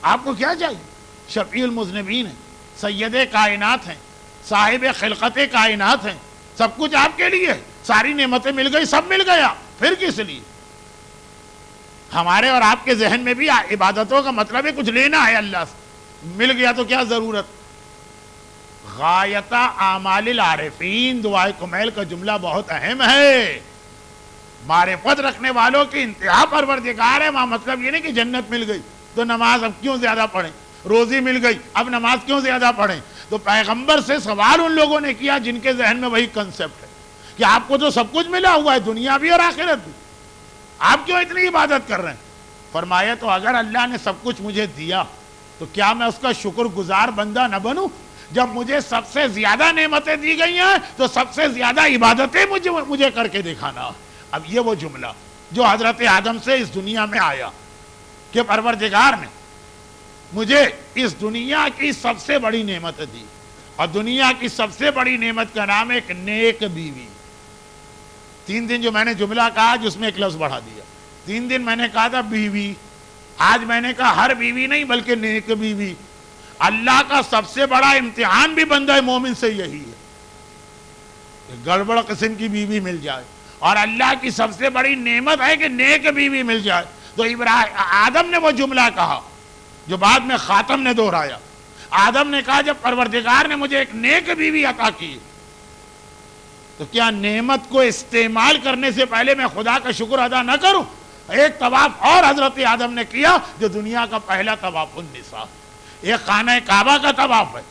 آپ کو کیا چاہیے؟ شفیع المذنبین ہیں، سید کائنات ہیں، صاحب خلقت کائنات ہیں. سب کچھ آپ کے لیے ہے. ساری نعمتیں مل گئی، سب مل گیا، پھر کس لیے؟ ہمارے اور آپ کے ذہن میں بھی عبادتوں کا مطلب ہے کچھ لینا ہے اللہ سے. مل گیا تو کیا ضرورت؟ غایتہ اعمال العارفین دعائے کمیل کا جملہ بہت اہم ہے. معرفت رکھنے والوں کی انتہا پروردگار ہے. وہاں مطلب یہ نہیں کہ جنت مل گئی تو نماز اب کیوں زیادہ پڑھیں، روزی مل گئی اب نماز کیوں زیادہ پڑھیں. تو پیغمبر سے سوال ان لوگوں نے کیا جن کے ذہن میں وہی کنسپٹ ہے کہ آپ کو تو سب کچھ ملا ہوا ہے، دنیا بھی اور آخرت بھی، آپ کیوں اتنی عبادت کر رہے ہیں؟ فرمایا تو اگر اللہ نے سب کچھ مجھے دیا تو کیا میں اس کا شکر گزار بندہ نہ بنوں؟ جب مجھے سب سے زیادہ نعمتیں دی گئی ہیں تو سب سے زیادہ عبادتیں مجھے کر کے دکھانا. اب یہ وہ جملہ جو حضرت آدم سے اس دنیا میں آیا کہ پروردگار نے مجھے اس دنیا کی سب سے بڑی نعمت دی، اور دنیا کی سب سے بڑی نعمت کا نام ہے ایک نیک بیوی. 3 دن جو میں نے جملہ کہا جس میں ایک لفظ بڑھا دیا. 3 دن میں نے کہا تھا بیوی، آج میں نے کہا ہر بیوی نہیں بلکہ نیک بیوی. اللہ کا سب سے بڑا امتحان بھی بندہ مومن سے یہی ہے کہ گڑبڑ قسم کی بیوی مل جائے، اور اللہ کی سب سے بڑی نعمت ہے کہ نیک بیوی مل جائے. تو آدم نے وہ جملہ کہا جو بعد میں خاتم نے دہرایا. آدم نے کہا جب پروردگار نے مجھے ایک نیک بیوی عطا کی تو کیا نعمت کو استعمال کرنے سے پہلے میں خدا کا شکر ادا نہ کروں؟ ایک طواف اور حضرت آدم نے کیا جو دنیا کا پہلا طواف النساء، ایک خانہ کعبہ کا طواف ہے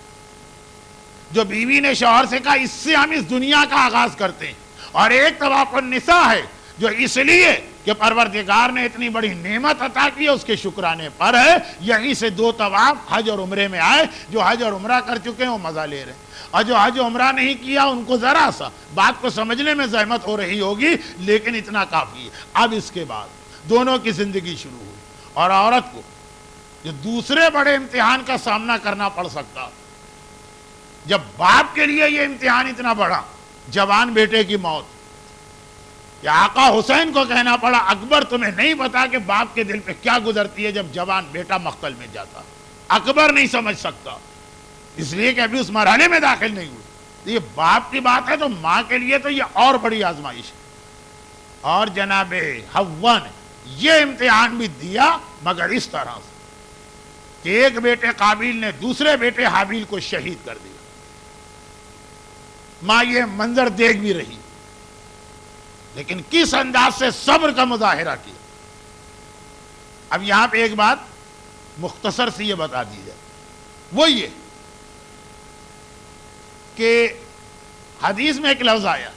جو بیوی نے شوہر سے کہا اس سے ہم اس دنیا کا آغاز کرتے ہیں، اور ایک طواف النساء ہے جو اس لیے کہ پروردگار نے اتنی بڑی نعمت عطا کی اس کے شکرانے پر ہے. یہیں سے 2 طواف حج اور عمرے میں آئے. جو حج اور عمرہ کر چکے ہیں وہ مزہ لے رہے ہیں، اور جو حج و عمرہ نہیں کیا ان کو ذرا سا بات کو سمجھنے میں زحمت ہو رہی ہوگی، لیکن اتنا کافی ہے. اب اس کے بعد دونوں کی زندگی شروع ہوئی، اور عورت کو جو دوسرے بڑے امتحان کا سامنا کرنا پڑ سکتا، جب باپ کے لیے یہ امتحان اتنا بڑا، جوان بیٹے کی موت، یا آقا حسین کو کہنا پڑا اکبر تمہیں نہیں پتا کہ باپ کے دل پہ کیا گزرتی ہے جب جوان بیٹا مقتل میں جاتا. اکبر نہیں سمجھ سکتا اس لیے کہ ابھی اس مرحلے میں داخل نہیں ہوئی. یہ باپ کی بات ہے تو ماں کے لیے تو یہ اور بڑی آزمائش ہے. اور جناب حوا نے یہ امتحان بھی دیا مگر اس طرح سے کہ ایک بیٹے قابیل نے دوسرے بیٹے حابیل کو شہید کر دیا. ماں یہ منظر دیکھ بھی رہی لیکن کس انداز سے صبر کا مظاہرہ کیا. اب یہاں پہ ایک بات مختصر سی یہ بتا دی جائے، وہ یہ کہ حدیث میں ایک لفظ آیا،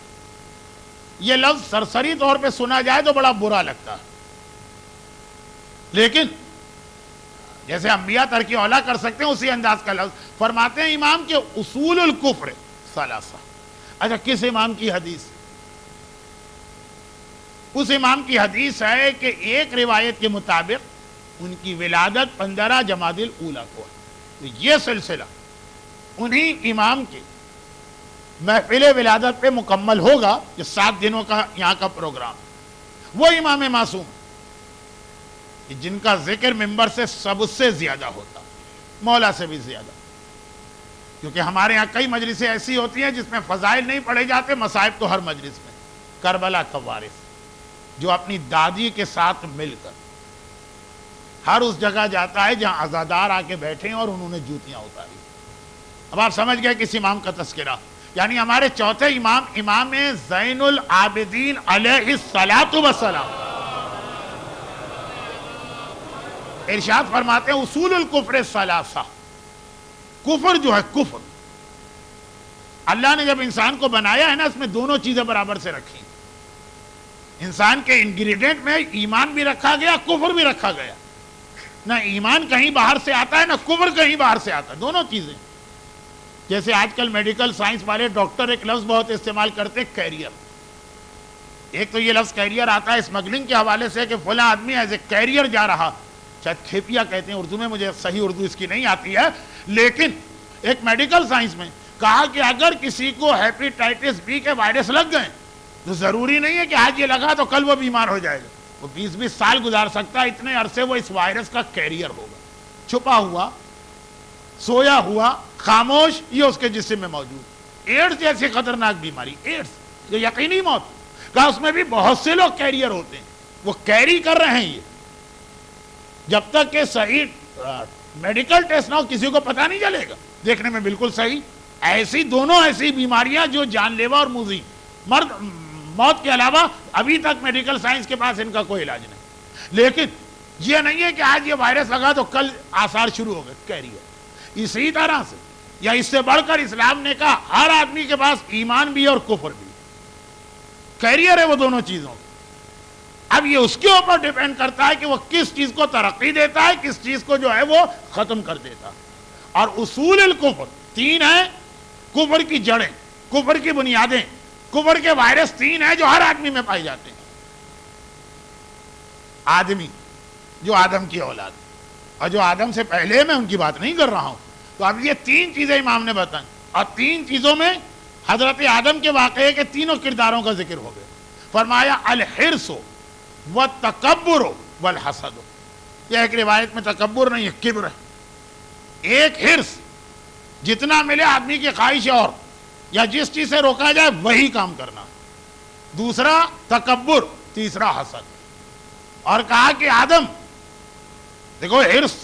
یہ لفظ سرسری طور پہ سنا جائے تو بڑا برا لگتا ہے، لیکن جیسے انبیاء ترک اولا کر سکتے ہیں اسی انداز کا لفظ. فرماتے ہیں امام کے اصول الکفر ثلاثہ. اچھا کس امام کی حدیث؟ اس امام کی حدیث ہے کہ ایک روایت کے مطابق ان کی ولادت 15 جمادی الاولیٰ کو ہے. تو یہ سلسلہ انہی امام کے محفل ولادت پہ مکمل ہوگا، جو 7 دنوں کا یہاں کا پروگرام. وہ امام معصوم کہ جن کا ذکر منبر سے سب سے زیادہ ہوتا. مولا سے بھی زیادہ. کیونکہ ہمارے ہاں کئی مجلسیں ایسی ہوتی ہیں جس میں فضائل نہیں پڑھے جاتے، مصائب تو ہر مجلس میں. کربلا کا وارث جو اپنی دادی کے ساتھ مل کر ہر اس جگہ جاتا ہے جہاں عزادار آ کے بیٹھے ہیں اور انہوں نے جوتیاں اتاری. اب آپ سمجھ گئے کس امام کا تذکرہ. یعنی ہمارے چوتھے امام، امام زین العابدین علیہ الصلاۃ والسلام، ارشاد فرماتے ہیں اصول الکفر ثلاثہ. کفر جو ہے، کفر اللہ نے جب انسان کو بنایا ہے نا، اس میں دونوں چیزیں برابر سے رکھی. انسان کے انگریڈینٹ میں ایمان بھی رکھا گیا، کفر بھی رکھا گیا. نہ ایمان کہیں باہر سے آتا ہے، نہ کفر کہیں باہر سے آتا ہے، دونوں چیزیں. جیسے آج کل میڈیکل سائنس والے ڈاکٹر ایک لفظ بہت استعمال کرتے ہیں، کیریئر. ایک تو یہ لفظ کیریئر آتا ہے اسمگلنگ کے حوالے سے کہ فلاں آدمی ایز اے کیریئر جا رہا، شاید کھیپیا کہتے ہیں اردو میں، مجھے صحیح اردو اس کی نہیں آتی ہے. لیکن ایک میڈیکل سائنس میں کہا کہ اگر کسی کو ہیپیٹائٹس بی کے وائرس لگ گئے تو ضروری نہیں ہے کہ آج یہ لگا تو کل وہ بیمار ہو جائے گا. وہ 20 سال گزار سکتا ہے، اتنے عرصے وہ اس وائرس کا کیریئر ہوگا. چھپا ہوا، سویا ہوا، خاموش، یہ اس کے جسم میں موجود. ایڈز جیسی خطرناک بیماری، ایڈز جو یقینی موت، کہا اس میں بھی بہت سے لوگ کیریئر ہوتے ہیں، وہ کیری کر رہے ہیں. یہ جب تک کہ صحیح میڈیکل ٹیسٹ نہ ہو کسی کو پتہ نہیں چلے گا. دیکھنے میں بالکل صحیح، ایسی دونوں ایسی بیماریاں جو جان لیوا اور مضی، موت کے علاوہ ابھی تک میڈیکل سائنس کے پاس ان کا کوئی علاج نہیں. لیکن یہ نہیں ہے کہ آج یہ وائرس لگا تو کل آثار شروع ہو گئے، کیریئر. اسی طرح سے یا اس سے بڑھ کر اسلام نے کہا ہر آدمی کے پاس ایمان بھی اور کفر بھی، کیریئر ہے وہ دونوں چیزوں. اب یہ اس کے اوپر ڈیپینڈ کرتا ہے کہ وہ کس چیز کو ترقی دیتا ہے، کس چیز کو جو ہے وہ ختم کر دیتا. اور اصول الکفر 3 ہیں، کفر کی جڑیں، کفر کی بنیادیں، کفر کے وائرس 3 ہیں جو ہر آدمی میں پائے جاتے ہیں. آدمی جو آدم کی اولاد، اور جو آدم سے پہلے، میں ان کی بات نہیں کر رہا ہوں. تو اب یہ 3 چیزیں امام نے بتائیں، اور 3 چیزوں میں حضرت آدم کے واقعے کے تینوں کرداروں کا ذکر ہو گیا. فرمایا الحرص والتکبر والحسد. یہ ایک روایت میں تکبر نہیں ہے، کبر ہے. ایک حرص، جتنا ملے آدمی کی خواہش اور یا جس چیز سے روکا جائے وہی کام کرنا. دوسرا تکبر، تیسرا حسد. اور کہا کہ آدم دیکھو، حرص،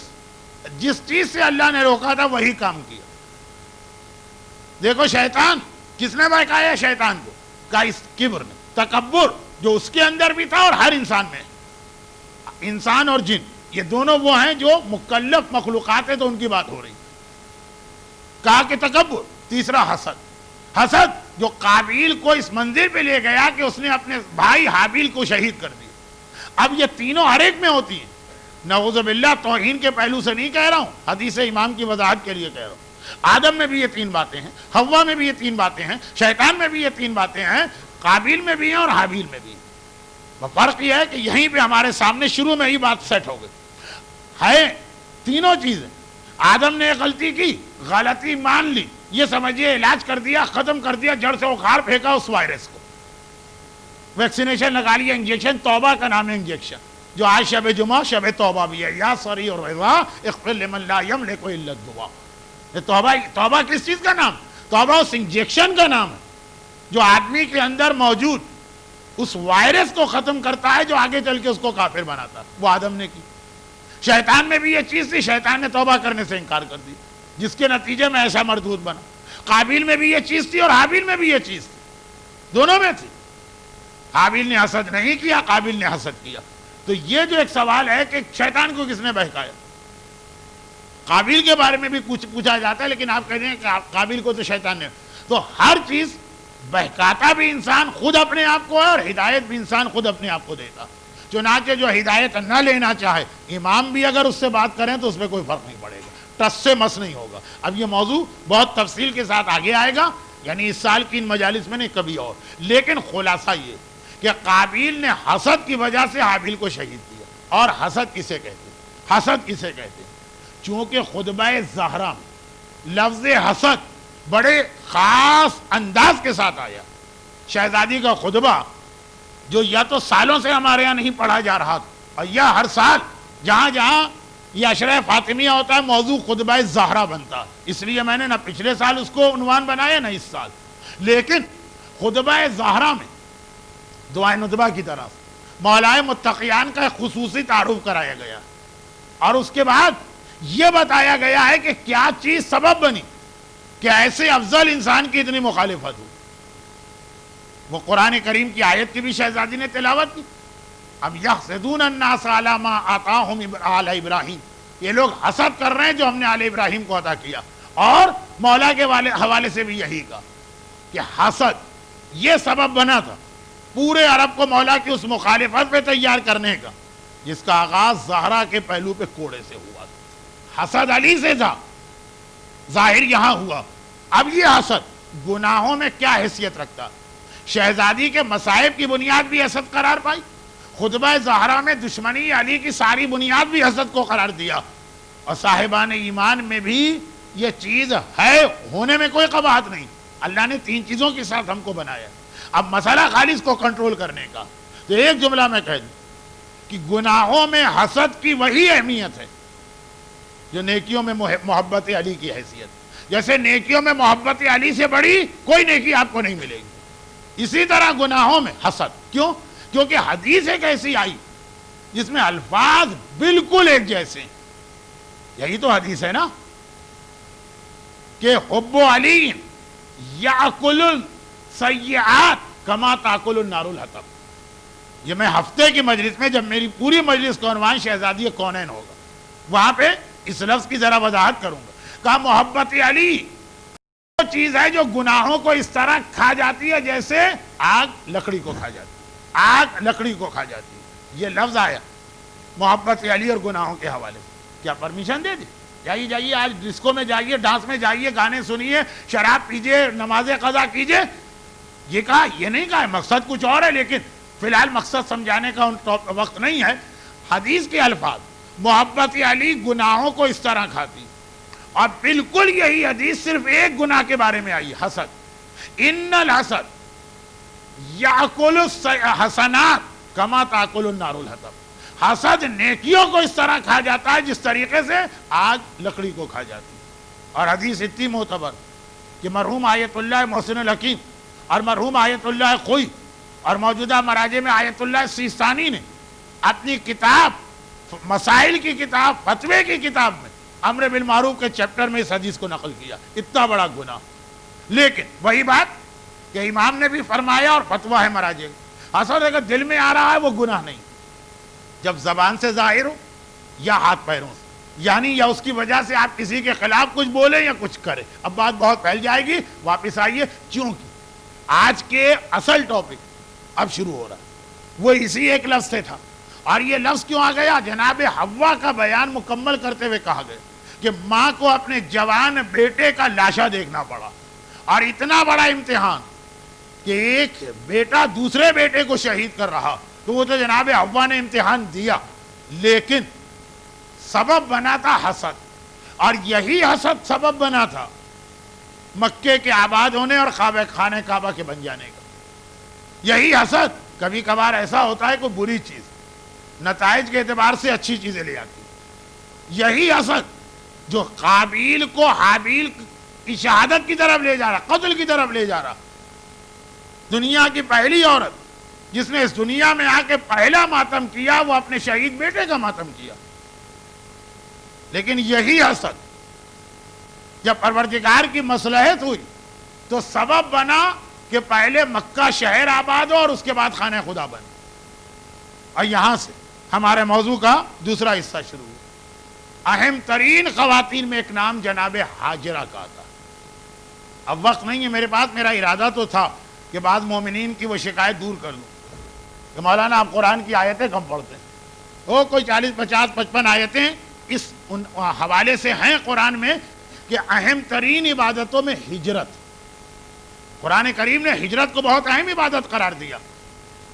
جس چیز سے اللہ نے روکا تھا وہی کام کیا. دیکھو شیطان، کس نے بہکایا شیطان کو؟ کہا اس کبر نے. تکبر جو اس کے اندر بھی تھا اور ہر انسان میں، انسان اور جن یہ دونوں وہ ہیں جو مکلف مخلوقات ہیں، تو ان کی بات ہو رہی. کہا کہ تکبر. تیسرا حسد. حسد جو قابیل کو اس منزل پہ لے گیا کہ اس نے اپنے بھائی حابیل کو شہید کر دیا. اب یہ تینوں ہر ایک میں ہوتی ہیں. نعوذ باللہ، توہین کے پہلو سے نہیں کہہ رہا ہوں، حدیث امام کی وضاحت کے لیے کہہ رہا ہوں. آدم میں بھی یہ 3 باتیں ہیں، حوا میں بھی یہ 3 باتیں ہیں، شیطان میں بھی یہ 3 باتیں ہیں، قابیل میں بھی ہیں اور حابیل میں بھی ہیں. فرق یہ ہے کہ یہیں پہ ہمارے سامنے شروع میں ہی بات سیٹ ہو گئی ہے. تینوں چیزیں. آدم نے غلطی کی، غلطی مان لی، یہ سمجھیے علاج کر دیا، ختم کر دیا، جڑ سے اکھاڑ پھینکا اس وائرس کو. ویکسینیشن لگا لیا، انجیکشن، توبہ کا نام ہے انجیکشن، جو آج شب جمعہ شب توبہ بھی ہے. یا سوری اور رضا اغفر لمن لا یملک الا الدعاء. توبہ کس چیز کا نام؟ توبہ اس انجیکشن کا نام ہے جو آدمی کے اندر موجود اس وائرس کو ختم کرتا ہے جو آگے چل کے اس کو کافر بناتا ہے. وہ آدم نے کی. شیطان میں بھی یہ چیز تھی، شیطان نے توبہ کرنے سے انکار کر دی، جس کے نتیجے میں ایسا مردود بنا. قابیل میں بھی یہ چیز تھی اور حابیل میں بھی یہ چیز تھی، دونوں میں تھی. حابیل نے حسد نہیں کیا، قابیل نے حسد کیا. تو یہ جو ایک سوال ہے کہ شیطان کو کس نے بہکایا، قابیل کے بارے میں بھی کچھ پوچھا جاتا ہے، لیکن آپ کہتے ہیں کہ قابیل کو تو شیطان نے. تو ہر چیز بہکاتا بھی انسان خود اپنے آپ کو ہے اور ہدایت بھی انسان خود اپنے آپ کو دیتا. چنانچہ جو ہدایت نہ لینا چاہے، امام بھی اگر اس سے بات کریں تو اس میں کوئی فرق نہیں پڑے گا، ٹس سے مس نہیں ہوگا. اب یہ موضوع بہت تفصیل کے ساتھ آگے آئے گا، یعنی اس سال کی ان مجالس میں نہیں، کبھی اور. لیکن خلاصہ یہ کہ قابیل نے حسد کی وجہ سے حابیل کو شہید کیا. اور حسد کسے کہتے ہیں؟ حسد کسے کہتے ہیں؟ چونکہ خطبہ زہرا میں لفظ حسد بڑے خاص انداز کے ساتھ آیا. شہزادی کا خطبہ جو یا تو سالوں سے ہمارے یہاں نہیں پڑھا جا رہا تھا، اور یا ہر سال جہاں جہاں یہ عشرہ فاطمیہ ہوتا ہے، موضوع خطبہ زہرا بنتا، اس لیے میں نے نہ پچھلے سال اس کو عنوان بنایا نہ اس سال، لیکن خطبہ زہرا میں دعائے ندبہ کی طرف مولائے متقیان کا ایک خصوصی تعارف کرایا گیا، اور اس کے بعد یہ بتایا گیا ہے کہ کیا چیز سبب بنی کہ ایسے افضل انسان کی اتنی مخالفت ہو۔ وہ قرآن کریم کی آیت کی بھی شہزادی نے تلاوت کی، اب یحسدون الناس علی ما آتاہم آل ابراہیم، یہ لوگ حسد کر رہے ہیں جو ہم نے آل ابراہیم کو عطا کیا، اور مولا کے حوالے سے بھی یہی کہا کہ حسد یہ سبب بنا تھا پورے عرب کو مولا کی اس مخالفت پہ تیار کرنے کا، جس کا آغاز زہرا کے پہلو پہ کوڑے سے ہوا تھا۔ حسد علی سے تھا، ظاہر یہاں ہوا۔ اب یہ حسد گناہوں میں کیا حیثیت رکھتا؟ شہزادی کے مصائب کی بنیاد بھی حسد قرار پائی، خطبہ زہرا میں دشمنی علی کی ساری بنیاد بھی حسد کو قرار دیا، اور صاحبان ایمان میں بھی یہ چیز ہے، ہونے میں کوئی قباحت نہیں۔ اللہ نے 3 چیزوں کے ساتھ ہم کو بنایا، اب مسئلہ خالص کو کنٹرول کرنے کا۔ تو ایک جملہ میں کہہ دوں کہ گناہوں میں حسد کی وہی اہمیت ہے جو نیکیوں میں محبت علی کی حیثیت، جیسے نیکیوں میں محبت علی سے بڑی کوئی نیکی آپ کو نہیں ملے گی، اسی طرح گناہوں میں حسد۔ کیوں؟ کیونکہ حدیث ایک ایسی آئی جس میں الفاظ بالکل ایک جیسے ہیں، یہی تو حدیث ہے نا کہ حب علی یاکل السیئات کما تاکل النار الحطب۔ یہ میں ہفتے کی مجلس میں، جب میری پوری مجلس کا عنوان شہزادی کونین ہوگا، وہاں پہ اس لفظ کی ذرا وضاحت کروں گا۔ کہا محبت علی وہ چیز ہے جو گناہوں کو اس طرح کھا جاتی ہے جیسے آگ لکڑی کو کھا جاتی ہے، آگ لکڑی کو کھا جاتی ہے۔ یہ لفظ آیا محبت علی اور گناہوں کے حوالے سے، کیا پرمیشن دے دی؟ جائیے آج ڈسکو میں جائیے، ڈانس میں جائیے، گانے سنیے، شراب پیجیے، نماز قضا کیجیے، یہ کہا؟ یہ نہیں کہا ہے، مقصد کچھ اور ہے، لیکن فی الحال مقصد سمجھانے کا وقت نہیں ہے۔ حدیث کے الفاظ محبت علی گناہوں کو اس طرح کھاتی، اور بالکل یہی حدیث صرف ایک گناہ کے بارے میں آئی، حسد۔ ان الحسد یاکل الحسنات کما تاکل النار الحطب، حسد نیکیوں کو اس طرح کھا جاتا ہے جس طریقے سے آگ لکڑی کو کھا جاتی ہے۔ اور حدیث اتنی معتبر کہ مرحوم آیت اللہ محسن الحکیم اور مرحوم آیت اللہ خوئی اور موجودہ مراجع میں آیت اللہ سیستانی نے اپنی کتاب، مسائل کی کتاب، فتوے کی کتاب میں امر بالمعروف کے چیپٹر میں اس حدیث کو نقل کیا۔ اتنا بڑا گناہ، لیکن وہی بات کہ امام نے بھی فرمایا اور فتویٰ ہے مراجع، حسد اگر دل میں آ رہا ہے وہ گناہ نہیں، جب زبان سے ظاہر ہو یا ہاتھ پیروں سے، یعنی یا اس کی وجہ سے آپ کسی کے خلاف کچھ بولیں یا کچھ کریں۔ اب بات بہت پھیل جائے گی، واپس آئیے، چونکہ آج کے اصل ٹاپک اب شروع ہو رہا ہے، وہ اسی ایک لفظ سے تھا۔ اور یہ لفظ کیوں آ گیا؟ جناب حوا کا بیان مکمل کرتے ہوئے کہا گیا کہ ماں کو اپنے جوان بیٹے کا لاشا دیکھنا پڑا، اور اتنا بڑا امتحان کہ ایک بیٹا دوسرے بیٹے کو شہید کر رہا، تو وہ تو جناب حوا نے امتحان دیا، لیکن سبب بنا تھا حسد، اور یہی حسد سبب بنا تھا مکے کے آباد ہونے اور خانہ کعبہ کے بن جانے کا۔ یہی حسد کبھی کبھار ایسا ہوتا ہے کوئی بری چیز نتائج کے اعتبار سے اچھی چیزیں لے آتی، یہی حسد جو قابیل کو حابیل کی شہادت کی طرف لے جا رہا، قتل کی طرف لے جا رہا۔ دنیا کی پہلی عورت جس نے اس دنیا میں آ کے پہلا ماتم کیا وہ اپنے شہید بیٹے کا ماتم کیا، لیکن یہی حسد جب پروردگار کی مصلحت ہوئی تو سبب بنا کہ پہلے مکہ شہر آباد ہو اور اس کے بعد خانہ خدا بنے۔ اور یہاں سے ہمارے موضوع کا دوسرا حصہ شروع ہوا۔ اہم ترین خواتین میں ایک نام جناب ہاجرہ کا تھا۔ اب وقت نہیں ہے میرے پاس، میرا ارادہ تو تھا کہ بعض مومنین کی وہ شکایت دور کر لوں کہ مولانا آپ قرآن کی آیتیں کم پڑھتے ہیں، وہ کوئی 40 50 55 آیتیں اس حوالے سے ہیں قرآن میں کہ اہم ترین عبادتوں میں ہجرت، قرآن کریم نے ہجرت کو بہت اہم عبادت قرار دیا۔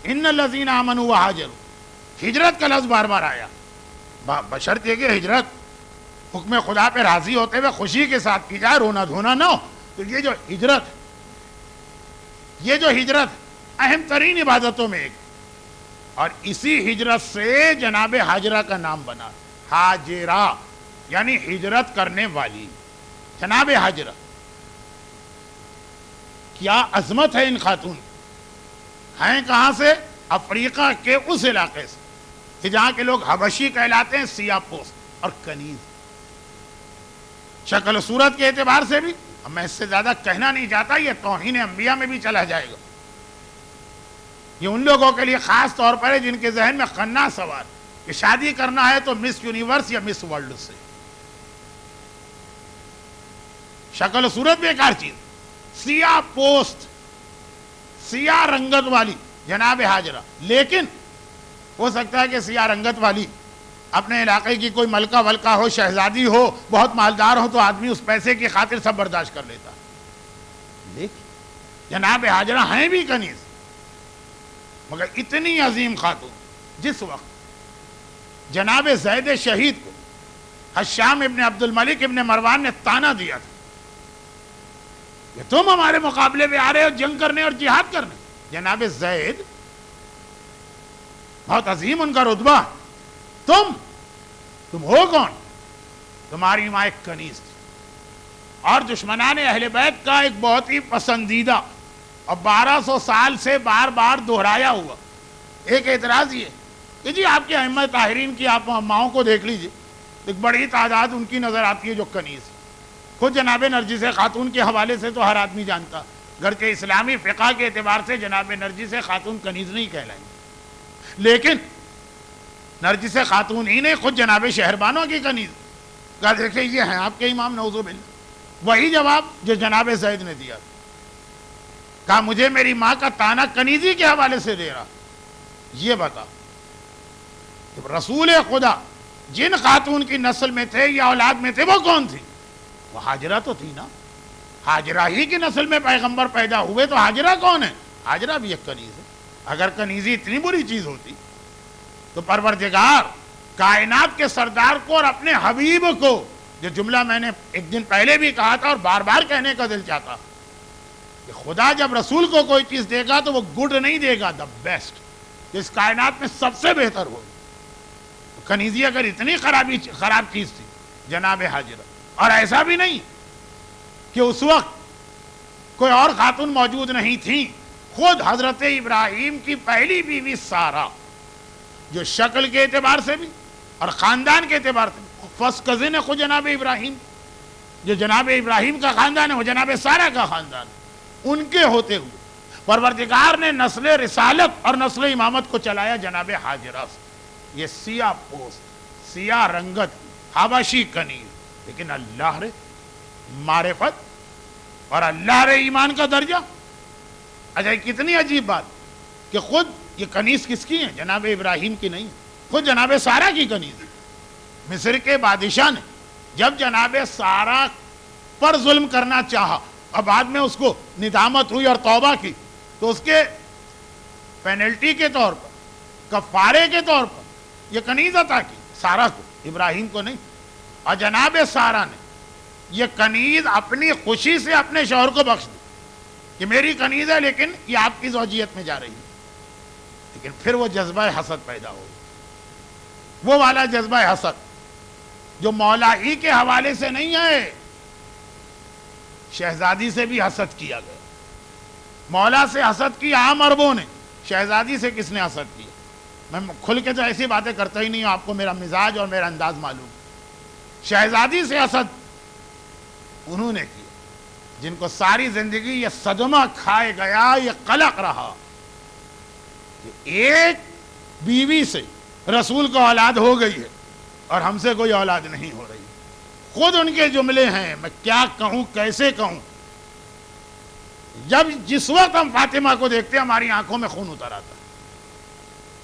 ان الذین آمنوا وہاجروا، ہجرت کا لفظ بار بار آیا، بشرط یہ کہ ہجرت حکم خدا پہ راضی ہوتے ہوئے خوشی کے ساتھ کی جائے، رونا دھونا نہ ہو۔ تو یہ جو ہجرت اہم ترین عبادتوں میں ایک، اور اسی ہجرت سے جناب ہاجرہ کا نام بنا۔ حاجرہ یعنی ہجرت کرنے والی، جناب حاجرہ. کیا عظمت ہے ان خاتون. ہیں کہاں سے؟ افریقہ کے اس علاقے سے کہ جہاں کے لوگ حبشی کہلاتے ہیں، سیاہ پوست اور کنیز. شکل و صورت کے اعتبار سے بھی اب میں اس سے زیادہ کہنا نہیں چاہتا، یہ توہین انبیاء میں بھی چلا جائے گا. یہ ان لوگوں کے لیے خاص طور پر ہے جن کے ذہن میں خناس سوال کہ شادی کرنا ہے تو مس یونیورس یا مس ورلڈ سے. شکل و صورت بیکار چیز. سیاہ پوست، سیاہ رنگت والی جناب حاجرہ. لیکن ہو سکتا ہے کہ سیاہ رنگت والی اپنے علاقے کی کوئی ملکہ ولکہ ہو، شہزادی ہو، بہت مالدار ہو، تو آدمی اس پیسے کی خاطر سب برداشت کر لیتا. لیکن جناب حاجرہ ہیں بھی کنیز، مگر اتنی عظیم خاتون. جس وقت جناب زید شہید کو حشام ابن عبد الملک ابن مروان نے تانا دیا تھا کہ تم ہمارے مقابلے میں آ رہے ہو جنگ کرنے اور جہاد کرنے، جناب زید بہت عظیم ان کا رتبہ، تم ہو کون؟ تمہاری ماں ایک کنیز تھی اور دشمنان اہل بیت کا ایک بہت ہی پسندیدہ اور 1200 سال سے بار بار دہرایا ہوا ایک اعتراض یہ کہ جی آپ کے ائمہ طاہرین کی آپ ماؤں کو دیکھ لیجئے، ایک بڑی تعداد ان کی نظر آتی ہے جو کنیز. خود جناب نرجس خاتون کے حوالے سے تو ہر آدمی جانتا، گرچہ اسلامی فقہ کے اعتبار سے جناب نرجس خاتون کنیز نہیں کہلائیں گے، لیکن نرجس خاتون ہی نے خود جناب شہربانوں کی کنیز کہا دیکھیں یہ ہیں آپ کے امام نعوذ باللہ. وہی جواب جو جناب زید نے دیا، کہا مجھے میری ماں کا تانا کنیزی کے حوالے سے دے رہا. یہ بتا رسول خدا جن خاتون کی نسل میں تھے یا اولاد میں تھے وہ کون تھی؟ وہ حاجرہ تو تھی نا. حاجرہ ہی کی نسل میں پیغمبر پیدا ہوئے تو حاجرہ کون ہے؟ حاجرہ بھی ایک کنیز ہے. اگر کنیزی اتنی بری چیز ہوتی تو پروردگار کائنات کے سردار کو اور اپنے حبیب کو، جو جملہ میں نے ایک دن پہلے بھی کہا تھا اور بار بار کہنے کا دل چاہتا کہ خدا جب رسول کو کوئی چیز دے گا تو وہ گڈ نہیں دے گا، دا بیسٹ، اس کائنات میں سب سے بہتر ہو. کنیزی اگر اتنی خراب چیز تھی جناب حاجرہ، اور ایسا بھی نہیں کہ اس وقت کوئی اور خاتون موجود نہیں تھی، خود حضرت ابراہیم کی پہلی بیوی سارہ جو شکل کے اعتبار سے بھی اور خاندان کے اعتبار سے فرسٹ کزن ہے خود جناب ابراہیم، جو جناب ابراہیم کا خاندان ہے وہ جناب سارہ کا خاندان ہے. ان کے ہوتے ہوئے پروردگار نے نسل رسالت اور نسل امامت کو چلایا جناب حاجرہ سے. یہ سیاہ پوست، سیاہ رنگت، حبشی کنیز، لیکن اللہ رے معرفت اور اللہ رے ایمان کا درجہ. اچھا کتنی عجیب بات کہ خود یہ کنیز کس کی ہیں؟ جناب ابراہیم کی نہیں، خود جناب سارہ کی کنیز. مصر کے بادشاہ نے جب جناب سارہ پر ظلم کرنا چاہا اور بعد میں اس کو ندامت ہوئی اور توبہ کی تو اس کے پینلٹی کے طور پر، کفارے کے طور پر یہ کنیز عطا کی سارہ کو، ابراہیم کو نہیں. اور جناب سارہ نے یہ کنیز اپنی خوشی سے اپنے شوہر کو بخش دی کہ میری کنیز ہے لیکن یہ آپ کی زوجیت میں جا رہی ہے. لیکن پھر وہ جذبہ حسد پیدا ہو، وہ والا جذبہ حسد جو مولا ہی کے حوالے سے نہیں ہے، شہزادی سے بھی حسد کیا گیا. مولا سے حسد کی عام عربوں نے، شہزادی سے کس نے حسد کیا؟ میں کھل کے تو ایسی باتیں کرتا ہی نہیں ہوں، آپ کو میرا مزاج اور میرا انداز معلوم. شہزادی سے حسد انہوں نے کیا جن کو ساری زندگی یہ صدمہ کھائے گیا، یہ قلق رہا کہ ایک بیوی سے رسول کو اولاد ہو گئی ہے اور ہم سے کوئی اولاد نہیں ہو رہی. خود ان کے جملے ہیں، میں کیا کہوں کیسے کہوں. جس وقت ہم فاطمہ کو دیکھتے ہیں ہماری آنکھوں میں خون اتر آتا.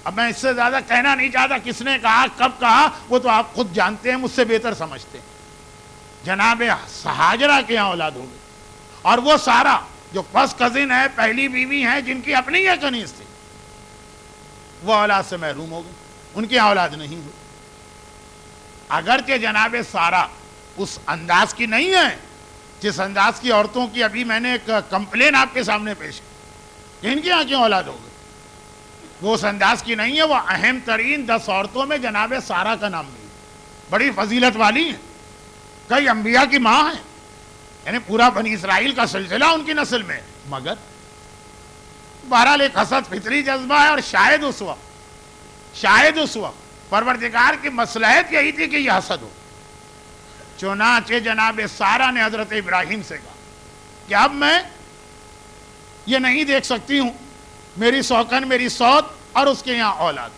اب میں اس سے زیادہ کہنا نہیں چاہتا کس نے کہا، کب کہا، وہ تو آپ خود جانتے ہیں، مجھ سے بہتر سمجھتے ہیں. جناب حاجرہ کے یہاں اولاد ہو گئی، اور وہ سارا جو فرسٹ کزن ہے، پہلی بیوی ہیں، جن کی اپنی یہ کنیز تھی، وہ اولاد سے محروم ہو گئی، ان کی اولاد نہیں ہوئی. اگرچہ جناب سارہ اس انداز کی نہیں ہے جس انداز کی عورتوں کی ابھی میں نے ایک کمپلین آپ کے سامنے پیش کی کہ ان کی یہاں کیوں اولاد ہو گئی، وہ اس انداز کی نہیں ہے. وہ اہم ترین 10 عورتوں میں جناب سارہ کا نام نہیں. بڑی فضیلت والی ہیں، کئی انبیاء کی ماں ہیں، یعنی پورا بنی اسرائیل کا سلسلہ ان کی نسل میں، مگر بہرحال ایک حسد فطری جذبہ ہے، اور شاید اس وقت پروردگار کی مصلحت یہی تھی کہ یہ حسد ہو۔ چنانچہ جناب سارہ نے حضرت ابراہیم سے کہا کہ اب میں یہ نہیں دیکھ سکتی ہوں، میری سوکن، میری سوت اور اس کے یہاں اولاد،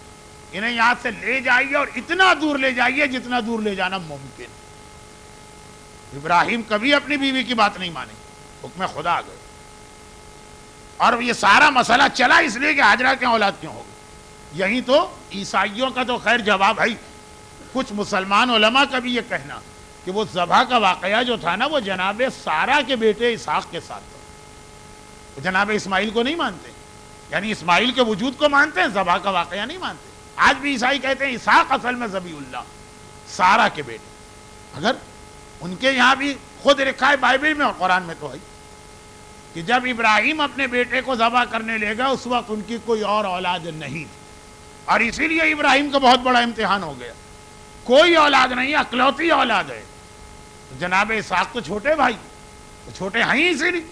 انہیں یہاں سے لے جائیے اور اتنا دور لے جائیے جتنا دور لے جانا ممکن۔ ابراہیم کبھی اپنی بیوی کی بات نہیں مانی، حکم خدا آ گئے، اور یہ سارا مسئلہ چلا اس لیے کہ ہاجرہ کے اولاد کیوں ہوگی۔ یہی تو عیسائیوں کا تو خیر جواب ہے، کچھ مسلمان علماء کا بھی یہ کہنا کہ وہ ذبح کا واقعہ جو تھا نا وہ جناب سارہ کے بیٹے اسحاق کے ساتھ تھا، وہ جناب اسماعیل کو نہیں مانتے، یعنی اسماعیل کے وجود کو مانتے ہیں، ذبح کا واقعہ نہیں مانتے۔ آج بھی عیسائی کہتے ہیں اسحاق اصل میں ذبیح اللہ، سارہ کے بیٹے، اگر ان کے یہاں بھی خود لکھا ہے بائبل میں اور قرآن میں تو ہے کہ جب ابراہیم اپنے بیٹے کو ذبح کرنے لے گا اس وقت ان کی کوئی اور اولاد نہیں تھی، اور اسی لیے ابراہیم کا بہت بڑا امتحان ہو گیا، کوئی اولاد نہیں، اکلوتی اولاد ہے۔ جناب اسحاق تو چھوٹے بھائی، تو چھوٹے ہیں اسی لیے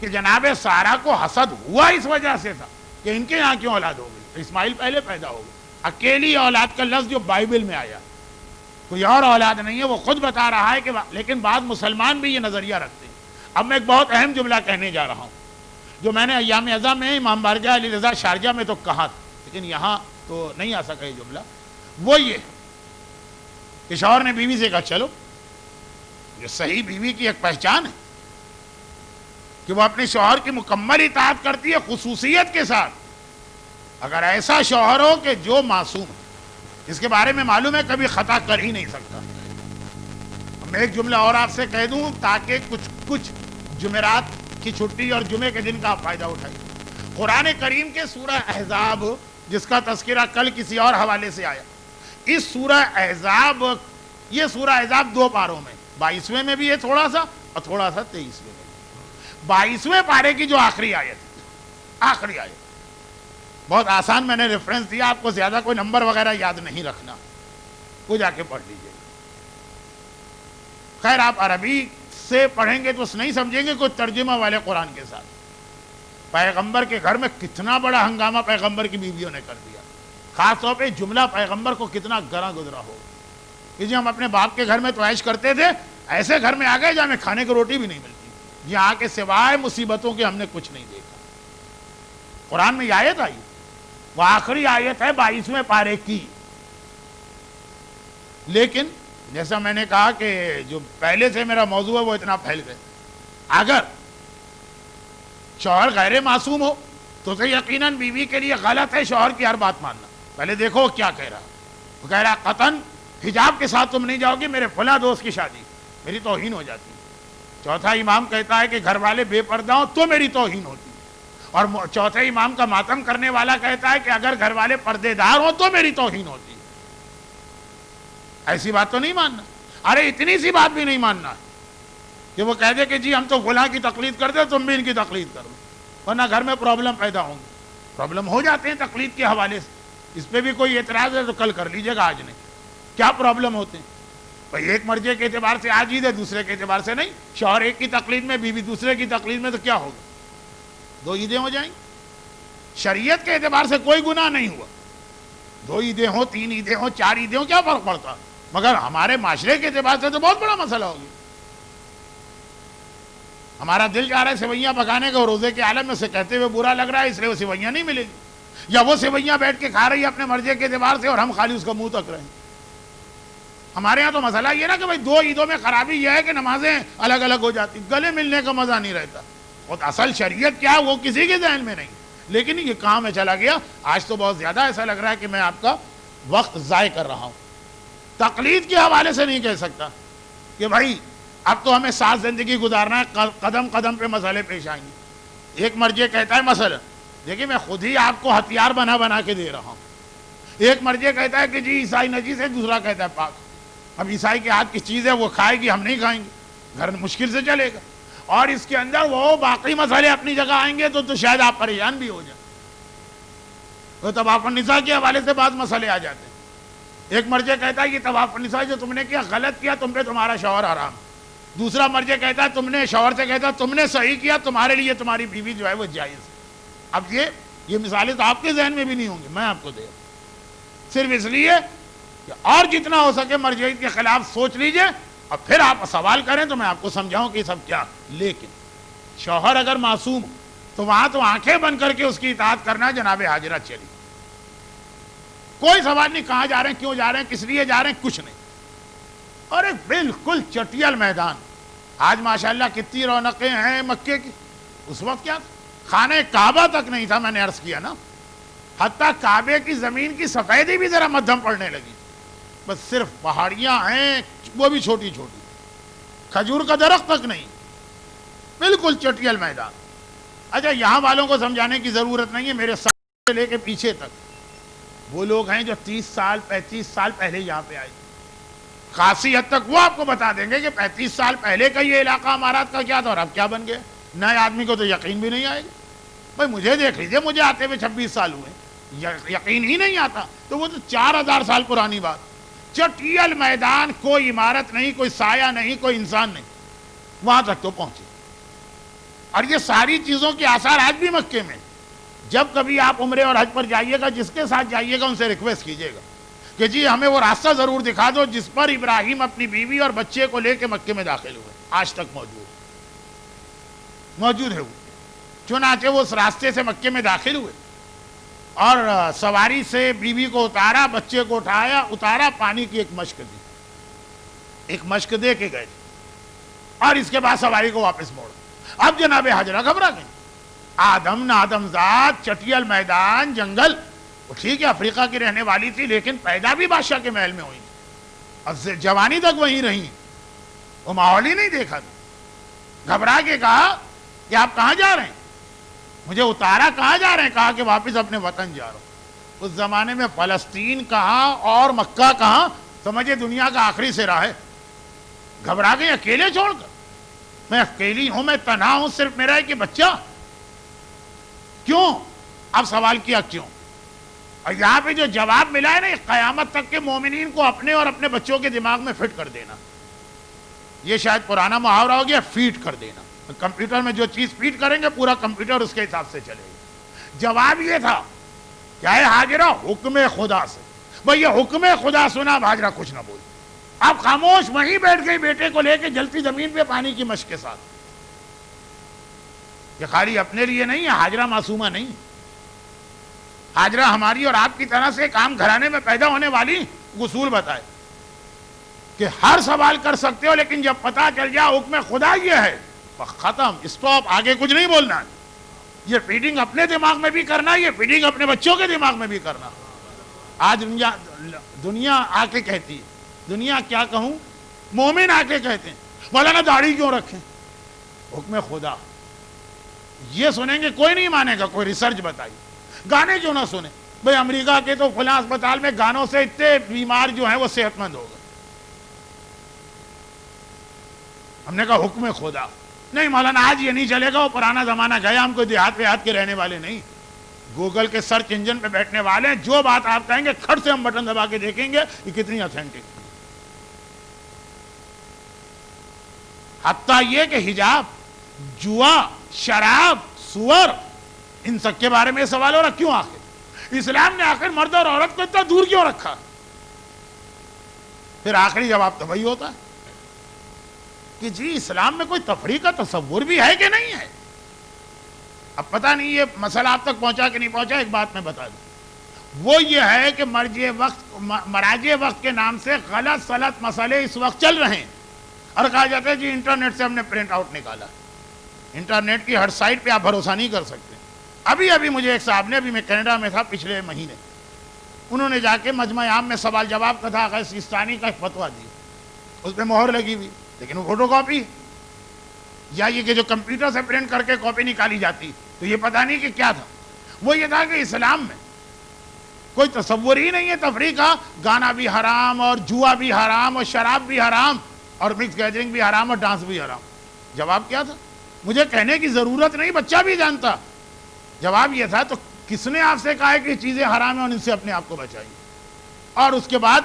کہ جناب سارہ کو حسد ہوا اس وجہ سے تھا کہ ان کے یہاں کیوں اولاد ہو گئی، اسماعیل پہلے پیدا ہو گئے۔ اکیلی اولاد کا لفظ جو بائبل میں آیا، کوئی اور اولاد نہیں ہے، وہ خود بتا رہا ہے کہ لیکن بعض مسلمان بھی یہ نظریہ رکھتے ہیں۔ اب میں ایک بہت اہم جملہ کہنے جا رہا ہوں جو میں نے ایام ازاں میں امام بارگاہ علی رضا شارجہ میں تو کہا تھا، لیکن یہاں تو نہیں آ سکا یہ جملہ۔ وہ یہ کہ شوہر نے بیوی سے کہا چلو، جو صحیح بیوی کی ایک پہچان ہے کہ وہ اپنے شوہر کی مکمل اطاعت کرتی ہے خصوصیت کے ساتھ۔ اگر ایسا شوہر ہو کہ جو معصوم ہے، اس کے بارے میں معلوم ہے کبھی خطا کر ہی نہیں سکتا۔ میں ایک جملہ اور آپ سے کہہ دوں تاکہ کچھ جمعرات کی چھٹی اور جمعے کے دن کا آپ فائدہ اٹھائیں۔ قرآن کریم کے سورہ احزاب جس کا تذکرہ کل کسی اور حوالے سے آیا، اس سورہ احزاب، یہ سورہ احزاب 2 پاروں میں، 22ویں میں بھی ہے تھوڑا سا اور تھوڑا سا 23ویں میں۔ 22ویں پارے کی جو آخری آیت بہت آسان، میں نے ریفرنس دیا، آپ کو زیادہ کوئی نمبر وغیرہ یاد نہیں رکھنا، وہ جا کے پڑھ لیجئے۔ خیر آپ عربی سے پڑھیں گے تو نہیں سمجھیں گے کوئی ترجمہ والے قرآن کے ساتھ۔ پیغمبر کے گھر میں کتنا بڑا ہنگامہ پیغمبر کی بیویوں نے کر دیا، خاص طور پہ جملہ پیغمبر کو کتنا گراں گزرا ہو کہ جی ہم اپنے باپ کے گھر میں تو عیش کرتے تھے، ایسے گھر میں آ گئے جہاں ہمیں کھانے کو روٹی بھی نہیں ملتی، یہاں کے سوائے مصیبتوں کے ہم نے کچھ نہیں دیکھا۔ قرآن میں یہ آیت آئی، وہ آخری آیت ہے 22ویں پارے کی۔ لیکن جیسا میں نے کہا کہ جو پہلے سے میرا موضوع ہے وہ اتنا پھیل گئے، اگر شوہر غیر معصوم ہو تو یقیناً بیوی کے لیے غلط ہے شوہر کی ہر بات ماننا۔ پہلے دیکھو وہ کیا کہہ رہا، وہ کہہ رہا قطعاً حجاب کے ساتھ تم نہیں جاؤ گی، میرے فلاں دوست کی شادی، میری توہین ہو جاتی۔ چوتھا امام کہتا ہے کہ گھر والے بے پردہ ہوں تو میری توہین ہوتی، اور چوتھے امام کا ماتم کرنے والا کہتا ہے کہ اگر گھر والے پردے دار ہوں تو میری توہین ہوتی۔ ایسی بات تو نہیں ماننا، ارے اتنی سی بات بھی نہیں ماننا کہ وہ کہہ دے کہ جی ہم تو فلاں کی تقلید کرتے تم بھی ان کی تقلید کرو، ورنہ گھر میں پرابلم پیدا ہوں گی۔ پرابلم ہو جاتے ہیں تقلید کے حوالے سے، اس پہ بھی کوئی اعتراض ہے تو کل کر لیجیے گا، آج نہیں۔ کیا پرابلم ہوتے ہیں بھائی؟ ایک مرجے کے اعتبار سے آج عید ہے، دوسرے کے اعتبار سے نہیں۔ شوہر ایک کی تقلید میں، بیوی دوسرے کی تقلید میں، تو کیا ہوگا؟ 2 عیدیں ہو جائیں۔ شریعت کے اعتبار سے کوئی گناہ نہیں ہوا، 2 عیدیں ہوں، 3 عیدیں ہوں، 4 عیدیں ہوں، کیا فرق پڑتا؟ مگر ہمارے معاشرے کے اعتبار سے تو بہت بڑا مسئلہ ہو گیا۔ ہمارا دل چاہ رہا ہے سوئیاں پکانے کا، روزے کے عالم میں سے کہتے ہوئے برا لگ رہا ہے، اس لیے وہ سوئیاں نہیں ملے گی، یا وہ سوئیاں بیٹھ کے کھا رہی ہے اپنے مرضے کے اعتبار سے اور ہم خالی اس کا منہ تک رہے ہیں۔ ہمارے یہاں تو مسئلہ یہ نا کہ بھائی 2 عیدوں میں خرابی یہ ہے کہ نمازیں الگ الگ ہو جاتی، گلے ملنے کا مزہ نہیں رہتا۔ اور اصل شریعت کیا ہے وہ کسی کے ذہن میں نہیں، لیکن یہ کام میں چلا گیا۔ آج تو بہت زیادہ ایسا لگ رہا ہے کہ میں آپ کا وقت ضائع کر رہا ہوں۔ تقلید کے حوالے سے نہیں کہہ سکتا کہ بھائی اب تو ہمیں ساتھ زندگی گزارنا ہے، قدم قدم پہ مسئلے پیش آئیں گے۔ ایک مرجع کہتا ہے مثلا دیکھیے میں خود ہی آپ کو ہتھیار بنا بنا کے دے رہا ہوں، ایک مرجع کہتا ہے کہ جی عیسائی نجیس ہے، دوسرا کہتا ہے پاک۔ اب عیسائی کے ہاتھ کی چیز ہے وہ کھائے گی، ہم نہیں کھائیں گے، گھر مشکل سے چلے گا، اور اس کے اندر وہ باقی مسئلے اپنی جگہ آئیں گے تو شاید آپ پریشان بھی ہو جائیں۔ تو تب آپ النساء کے حوالے سے بعض مسئلے آ جاتے ہیں ایک مرجع کہتا ہے یہ طواف النساء جو تم نے کیا غلط کیا، تم پہ تمہارا شوہر حرام. دوسرا مرجع کہتا ہے تم نے شوہر سے کہتا تم نے صحیح کیا، تمہارے لیے تمہاری بیوی جو ہے وہ جائز. اب یہ مثالیں تو آپ کے ذہن میں بھی نہیں ہوں گی، میں آپ کو دے رہا ہوں صرف اس لیے کہ اور جتنا ہو سکے مرجعیت کے خلاف سوچ لیجئے اور پھر آپ سوال کریں تو میں آپ کو سمجھاؤں کہ سب کیا. لیکن شوہر اگر معصوم تو وہاں تو آنکھیں بند کر کے اس کی اطاعت کرنا جناب حاجرہ چلی. کوئی سوال نہیں کہاں جا رہے ہیں، کیوں جا رہے ہیں، کس لیے جا رہے ہیں، کچھ نہیں. اور ایک بالکل چٹیل میدان. آج ماشاءاللہ کتنی رونقیں ہیں مکے کی. اس وقت کیا تھا؟ خانہ کعبہ تک نہیں تھا، میں نے عرض کیا نا. حتیٰ کعبے کی زمین کی سفیدی بھی ذرا مدھم پڑنے لگی. بس صرف پہاڑیاں ہیں، وہ بھی چھوٹی چھوٹی، کھجور کا درخت تک نہیں. بالکل چٹیل میدان. اچھا یہاں والوں کو سمجھانے کی ضرورت نہیں ہے، میرے ساتھ سے لے کے پیچھے تک وہ لوگ ہیں جو 30 سال 35 سال پہلے یہاں پہ آئے. خاصی حد تک وہ آپ کو بتا دیں گے کہ 35 سال پہلے کا یہ علاقہ امارات کا کیا تھا اور اب کیا بن گیا. نئے آدمی کو تو یقین بھی نہیں آئے گا. بھائی مجھے دیکھ لیجیے، مجھے آتے ہوئے 26 سال ہوئے، یقین ہی نہیں آتا. تو وہ تو 4000 سال پرانی بات. چٹیل میدان، کوئی عمارت نہیں، کوئی سایہ نہیں، کوئی انسان نہیں، وہاں تک تو پہنچے. اور یہ ساری چیزوں کے آثار آج بھی مکے میں. جب کبھی آپ عمرے اور حج پر جائیے گا، جس کے ساتھ جائیے گا ان سے ریکویسٹ کیجیے گا کہ جی ہمیں وہ راستہ ضرور دکھا دو جس پر ابراہیم اپنی بیوی اور بچے کو لے کے مکے میں داخل ہوئے. آج تک موجود ہے وہ. چنانچہ وہ اس راستے سے مکے میں داخل ہوئے اور سواری سے بیوی کو اتارا، بچے کو اٹھایا، اتارا، پانی کی ایک مشق دے کے گئے اور اس کے بعد سواری کو واپس موڑا. اب جناب حاجرہ گھبرا گئی. آدم نادم ذات، چٹیل میدان، جنگل. وہ ٹھیک ہے افریقہ کی رہنے والی تھی لیکن پیدا بھی بادشاہ کے محل میں ہوئی، اب جوانی تک وہیں رہی، وہ ماحول ہی نہیں دیکھا تھا. گھبرا کے کہا کہ آپ کہاں جا رہے ہیں؟ مجھے اتارا، کہاں جا رہے ہیں؟ کہا کہ واپس اپنے وطن جا رہا ہوں. اس زمانے میں فلسطین کہاں اور مکہ کہاں، سمجھے دنیا کا آخری سرا ہے. گھبرا گئی اکیلے چھوڑ کر. میں اکیلی ہوں، میں تنہا ہوں، صرف میرا ایک بچہ. کیوں؟ اب سوال کیا کیوں. اور یہاں پہ جو جواب ملا ہے نا، قیامت تک کے مومنین کو اپنے اور اپنے بچوں کے دماغ میں فٹ کر دینا. یہ شاید پرانا محاورہ ہو گیا، فیٹ کر دینا. کمپیوٹر میں جو چیز فیٹ کریں گے پورا کمپیوٹر اس کے حساب سے چلے گا. جواب یہ تھا کیا ہے حاجرہ؟ حکم خدا سے. بھئی یہ حکم خدا سنا، اب حاجرہ کچھ نہ بولی. آپ خاموش وہیں بیٹھ گئی بیٹے کو لے کے جلتی زمین پہ پانی کی مشق کے ساتھ. یہ خالی اپنے لیے نہیں ہے، حاجرہ معصومہ نہیں. حاجرہ ہماری اور آپ کی طرح سے ایک عام گھرانے میں پیدا ہونے والی. اصول بتائے کہ ہر سوال کر سکتے ہو لیکن جب پتہ چل جائے حکم خدا یہ ہے، ختم، اسٹاپ، آگے کچھ نہیں بولنا. یہ فیڈنگ اپنے دماغ میں بھی کرنا، یہ فیڈنگ اپنے بچوں کے دماغ میں بھی کرنا. آج دنیا آ کے کہتی ہے، دنیا کیا کہوں، مومن آ کے کہتے ہیں مولانا داڑھی کیوں رکھیں؟ حکم خدا. یہ سنیں گے کوئی نہیں مانے گا. کوئی ریسرچ بتائی. گانے کیوں نہ سنیں؟ بھئی امریکہ کے تو فلاں اسپتال میں گانوں سے اتنے بیمار جو ہیں وہ صحت مند ہو گئے. ہم نے کہا حکم خدا. نہیں مولانا آج یہ نہیں چلے گا، وہ پرانا زمانہ گیا، ہم کوئی دیہات ویہات کے رہنے والے نہیں. گوگل کے سرچ انجن پہ بیٹھنے والے ہیں، جو بات آپ کہیں گے کھٹ سے ہم بٹن دبا کے دیکھیں گے یہ کتنی اتھینٹک. حتیٰ یہ کہ حجاب، جوا، شراب، سور، ان سب کے بارے میں سوال ہو رہا کیوں؟ آخر اسلام نے آخر مرد اور عورت کو اتنا دور کیوں رکھا؟ پھر آخری جواب تو وہی ہوتا ہے کہ جی اسلام میں کوئی تفریح کا تصور بھی ہے کہ نہیں ہے. اب پتہ نہیں یہ مسئلہ آپ تک پہنچا کہ نہیں پہنچا. ایک بات میں بتا دوں، وہ یہ ہے کہ مراجع وقت کے نام سے غلط سلط مسئلے اس وقت چل رہے ہیں اور کہا جاتا ہے جی انٹرنیٹ سے ہم نے پرنٹ آؤٹ نکالا. انٹرنیٹ کی ہر سائٹ پہ آپ بھروسہ نہیں کر سکتے. ابھی مجھے ایک صاحب نے، ابھی میں کینیڈا میں تھا پچھلے مہینے، انہوں نے جا کے مجمع عام میں سوال جواب کا تھا سیستانی کا ایک فتویٰ دی. اس پہ مہر لگی ہوئی لیکن وہ فوٹو کاپی، یا یہ کہ جو کمپیوٹر سے پرنٹ کر کے کاپی نکالی جاتی، تو یہ پتہ نہیں کہ کیا تھا. وہ یہ تھا کہ اسلام میں کوئی تصور ہی نہیں ہے تفریح کا. گانا بھی حرام اور جوا بھی حرام اور شراب بھی حرام اور مکس گیدرنگ بھی حرام اور ڈانس بھی حرام. جواب کیا تھا؟ مجھے کہنے کی ضرورت نہیں، بچہ بھی جانتا. جواب یہ تھا تو کس نے آپ سے کہا ہے کہ یہ چیزیں حرام ہیں اور ان سے اپنے آپ کو بچائیے. اور اس کے بعد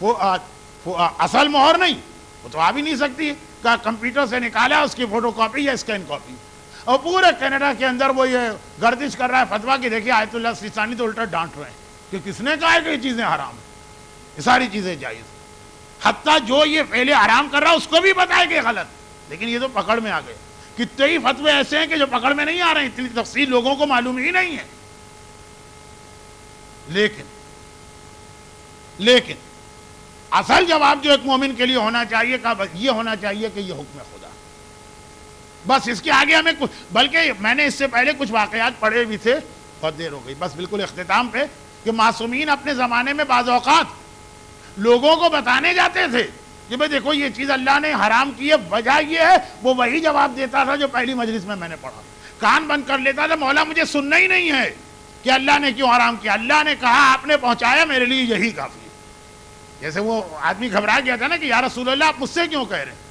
اصل مہر نہیں، وہ تو آ بھی نہیں سکتی، کا کمپیوٹر سے نکالا اس کی فوٹو کاپی یا اسکین کاپی، اور پورے کینیڈا کے اندر وہ یہ گردش کر رہا ہے فتویٰ کہ دیکھیے آیت اللہ سیستانی تو الٹا ڈانٹ رہے ہیں کہ کس نے کہا ہے کہ یہ چیزیں حرام ہیں، یہ ساری چیزیں جائز، حتیٰ جو یہ پہلے حرام کر رہا ہے اس کو بھی بتائے کہ غلط، لیکن یہ تو پکڑ میں آ گئے۔ کتنے ہی فتوے ایسے ہیں کہ جو پکڑ میں نہیں آ رہے ہیں، اتنی تفصیل لوگوں کو معلوم ہی نہیں ہے۔ لیکن اصل جواب جو ایک مومن کے لیے ہونا چاہیے یہ ہونا چاہیے کہ یہ حکم خدا، بس اس کے آگے ہمیں کچھ، بلکہ میں نے اس سے پہلے کچھ واقعات پڑھے بھی تھے، بہت دیر ہو گئی، بس بالکل اختتام پہ، کہ معصومین اپنے زمانے میں بعض اوقات لوگوں کو بتانے جاتے تھے کہ بھئی دیکھو یہ چیز اللہ نے حرام کی ہے، وجہ یہ ہے، وہ وہی جواب دیتا تھا جو پہلی مجلس میں نے پڑھا، کان بند کر لیتا تھا، مولا مجھے سننا ہی نہیں ہے کہ اللہ نے کیوں حرام کیا، اللہ نے کہا، آپ نے پہنچایا، میرے لیے یہی کافی ہے۔ جیسے وہ آدمی گھبرا گیا تھا نا کہ یا رسول اللہ آپ مجھ سے کیوں کہہ رہے ہیں،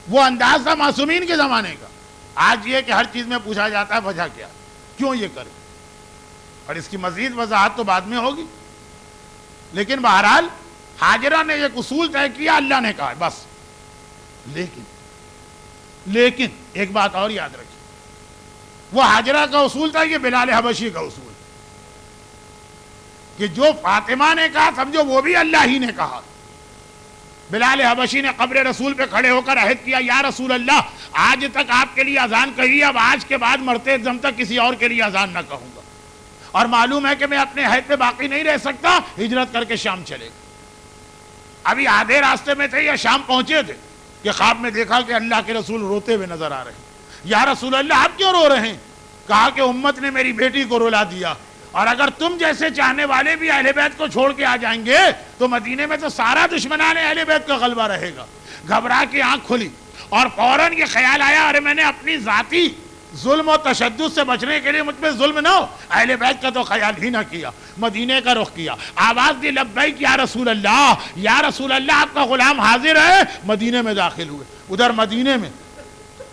وہ انداز تھا معصومین کے زمانے کا۔ آج یہ کہ ہر چیز میں پوچھا جاتا ہے وجہ کیا، کیوں یہ کرے، اور اس کی مزید وضاحت تو بعد میں ہوگی، لیکن بہرحال حاجرہ نے ایک اصول طے کیا، اللہ نے کہا بس۔ لیکن ایک بات اور یاد رکھیں، وہ حاجرہ کا اصول تھا، یہ بلال حبشی کا اصول، کہ جو فاطمہ نے کہا سمجھو وہ بھی اللہ ہی نے کہا۔ بلال حبشی نے قبر رسول پہ کھڑے ہو کر عہد کیا، یا رسول اللہ آج تک آپ کے لیے اذان کہی، اب آج کے بعد مرتے دم تک کسی اور کے لیے اذان نہ کہوں گا، اور معلوم ہے کہ میں اپنے عہد پہ باقی نہیں رہ سکتا، ہجرت کر کے شام چلے گا۔ ابھی آدھے راستے میں تھے یا شام پہنچے تھے کہ خواب میں دیکھا کہ اللہ کے رسول روتے ہوئے نظر آ رہے ہیں۔ یا رسول اللہ آپ کیوں رو رہے ہیں؟ کہا کہ امت نے میری بیٹی کو رلا دیا، اور اگر تم جیسے چاہنے والے بھی اہل بیت کو چھوڑ کے آ جائیں گے تو مدینے میں تو سارا دشمنان اہل بیت کا غلبہ رہے گا۔ گھبرا کے آنکھ کھلی اور فوراً یہ خیال آیا، ارے میں نے اپنی ذاتی ظلم و تشدد سے بچنے کے لیے مجھ پہ ظلم نہ ہو، اہل بیت کا تو خیال ہی نہ کیا، مدینے کا رخ کیا، آواز دی لبیک یا رسول اللہ، یا رسول اللہ آپ کا غلام حاضر ہے، مدینے میں داخل ہوئے۔ ادھر مدینے میں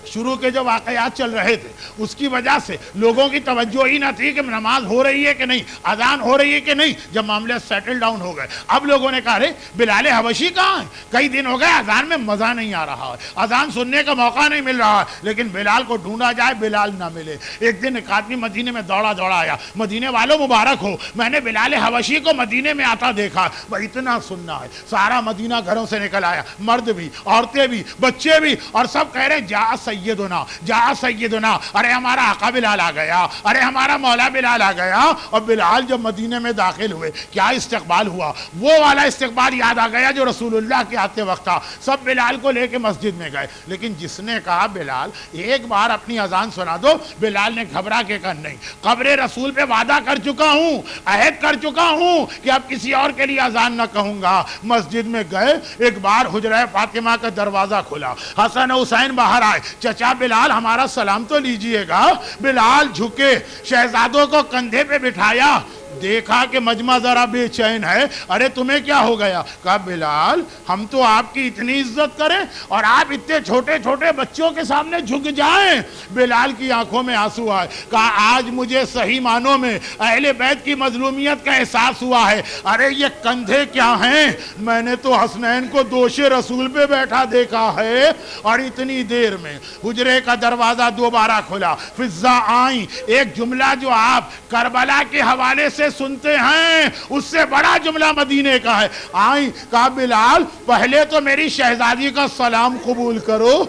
شروع کے جو واقعات چل رہے تھے اس کی وجہ سے لوگوں کی توجہ ہی نہ تھی کہ نماز ہو رہی ہے کہ نہیں، اذان ہو رہی ہے کہ نہیں۔ جب معاملے سیٹل ڈاؤن ہو گئے، اب لوگوں نے کہا رے بلال حبشی کہاں ہے، کئی دن ہو گئے اذان میں مزہ نہیں آ رہا ہے، اذان سننے کا موقع نہیں مل رہا ہے، لیکن بلال کو ڈھونڈا جائے، بلال نہ ملے۔ ایک دن ایک آدمی مدینے میں دوڑا آیا، مدینے والوں مبارک ہو، میں نے بلال حبشی کو مدینے میں آتا دیکھا، وہ اتنا سننا ہے۔ سارا مدینہ گھروں سے نکل آیا، مرد بھی، عورتیں بھی، بچے بھی، اور سب کہہ رہے جا سیدنا، جا سیدنا، ارے ہمارا آقا بلال آ گیا، ارے ہمارا مولا بلال آ گیا۔ اور بلال جب مدینے میں داخل ہوئے، کیا استقبال ہوا، وہ والا استقبال یاد آ گیا جو رسول اللہ کے آتے وقت تھا۔ سب بلال کو لے کے مسجد میں گئے، لیکن جس نے کہا بلال ایک بار اپنی اذان سنا دو، بلال نے گھبرا کے کہا نہیں، قبر رسول پہ وعدہ کر چکا ہوں، عہد کر چکا ہوں کہ اب کسی اور کے لیے اذان نہ کہوں گا۔ مسجد میں گئے، ایک بار حجرہ فاطمہ کا دروازہ کھلا، حسن حسین باہر آئے، چچا بلال ہمارا سلام تو لیجئے گا۔ بلال جھکے، شہزادوں کو کندھے پہ بٹھایا، دیکھا کہ مجمع ذرا بے چین ہے، ارے تمہیں کیا ہو گیا؟ کہا بلال ہم تو آپ کی اتنی عزت کریں اور آپ اتنے چھوٹے چھوٹے بچوں کے سامنے جھک جائیں۔ بلال کی آنکھوں میں آنسو آئے، کہا آج مجھے صحیح معنوں میں اہل بیت کی مظلومیت کا احساس ہوا ہے۔ ارے یہ کندھے کیا ہیں، میں نے تو حسنین کو دوش رسول پہ بیٹھا دیکھا ہے۔ اور اتنی دیر میں حجرے کا دروازہ دوبارہ کھلا، فضا آئیں، ایک جملہ جو آپ کربلا کے حوالے سے سنتے ہیں اس سے بڑا جملہ مدینے کا ہے۔ آئیں، کہا بلال پہلے تو میری شہزادی کا سلام قبول کرو۔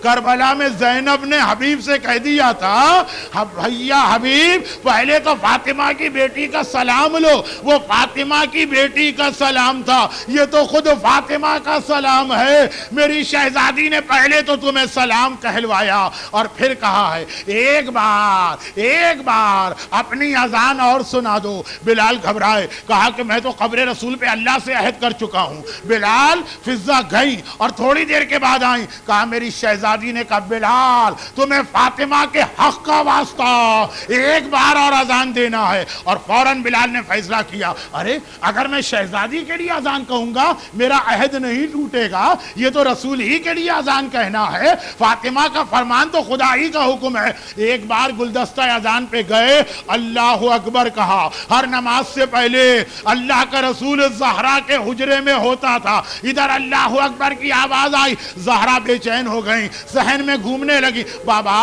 کربلا میں زینب نے حبیب سے کہہ دیا تھا بھیا حبیب پہلے تو فاطمہ کی بیٹی کا سلام لو، وہ فاطمہ کی بیٹی کا سلام تھا، یہ تو خود فاطمہ کا سلام ہے، میری شہزادی نے پہلے تو تمہیں سلام کہلوایا اور پھر کہا ہے ایک بار اپنی اذان اور سنا دو۔ بلال گھبرائے، کہا کہ میں تو قبر رسول پہ اللہ سے عہد کر چکا ہوں۔ بلال فضا گئی اور تھوڑی دیر کے بعد آئیں، کہا میری شہزادی شہزادی نے کہا بلال تمہیں فاطمہ کے حق کا واسطہ ایک بار اور اذان دینا ہے، اور فوراً بلال نے فیصلہ کیا ارے اگر میں شہزادی کے لیے اذان کہوں گا میرا عہد نہیں ٹوٹے گا، یہ تو رسول ہی کے لیے اذان کہنا ہے، فاطمہ کا فرمان تو خدا ہی کا حکم ہے۔ ایک بار گلدستہ اذان پہ گئے، اللہ اکبر کہا، ہر نماز سے پہلے اللہ کا رسول زہرا کے حجرے میں ہوتا تھا، ادھر اللہ اکبر کی آواز آئی، زہرا بے چین ہو گئی، ذہن میں گھومنے لگی، بابا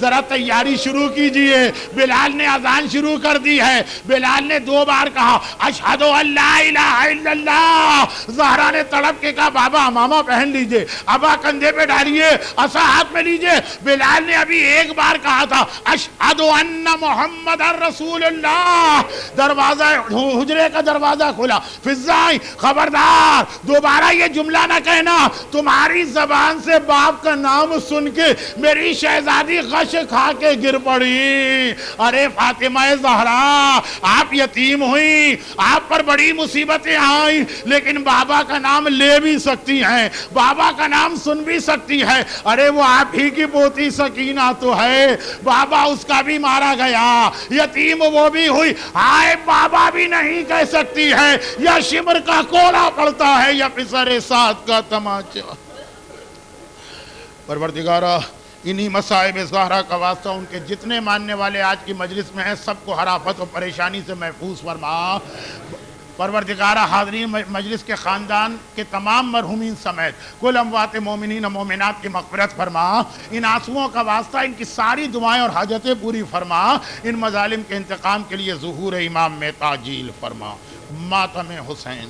ذرا تیاری شروع کیجئے، بلال نے اذان شروع کر دی ہے۔ بلال نے 2 بار کہا اشہد ان لا الہ الا اللہ، زہرا نے تڑپ کے کہا بابا امامہ پہن لیجئے، ابا کندھے پہ ڈالیے، عصا ہاتھ میں لیجئے۔ بلال نے ابھی 1 بار کہا تھا اشہد ان محمد رسول اللہ، دروازہ حجرے کا دروازہ کھلا، فضائی خبردار دوبارہ یہ جملہ نہ کہنا، تمہاری زبان سے باپ کا نام سن کے میری شہزادی غش کھا کے گر پڑی۔ ارے فاطمہ زہرا آپ یتیم ہوئی، آپ پر بڑی مصیبتیں آئیں، لیکن بابا کا نام لے بھی سکتی ہیں، بابا کا نام سن بھی سکتی ہے۔ ارے وہ آپ ہی کی پوتی سکینہ تو ہے، بابا اس کا بھی مارا گیا، یتیم وہ بھی ہوئی، ہائے بابا بھی نہیں کہہ سکتی ہے، یا شمر کا کوڑا پڑتا ہے یا پسر سات کا تماچا۔ پروردگارہ انہی مصائب زہرا کا واسطہ ان کے جتنے ماننے والے آج کی مجلس میں ہیں سب کو ہر آفت و پریشانی سے محفوظ فرما۔ پروردگارہ حاضرین مجلس کے خاندان کے تمام مرحومین سمیت کل اموات مومنین و مومنات کی مغفرت فرما، ان آنسوؤں کا واسطہ ان کی ساری دعائیں اور حاجتیں پوری فرما، ان مظالم کے انتقام کے لیے ظہور امام میں تعجیل فرما۔ ماتم حسین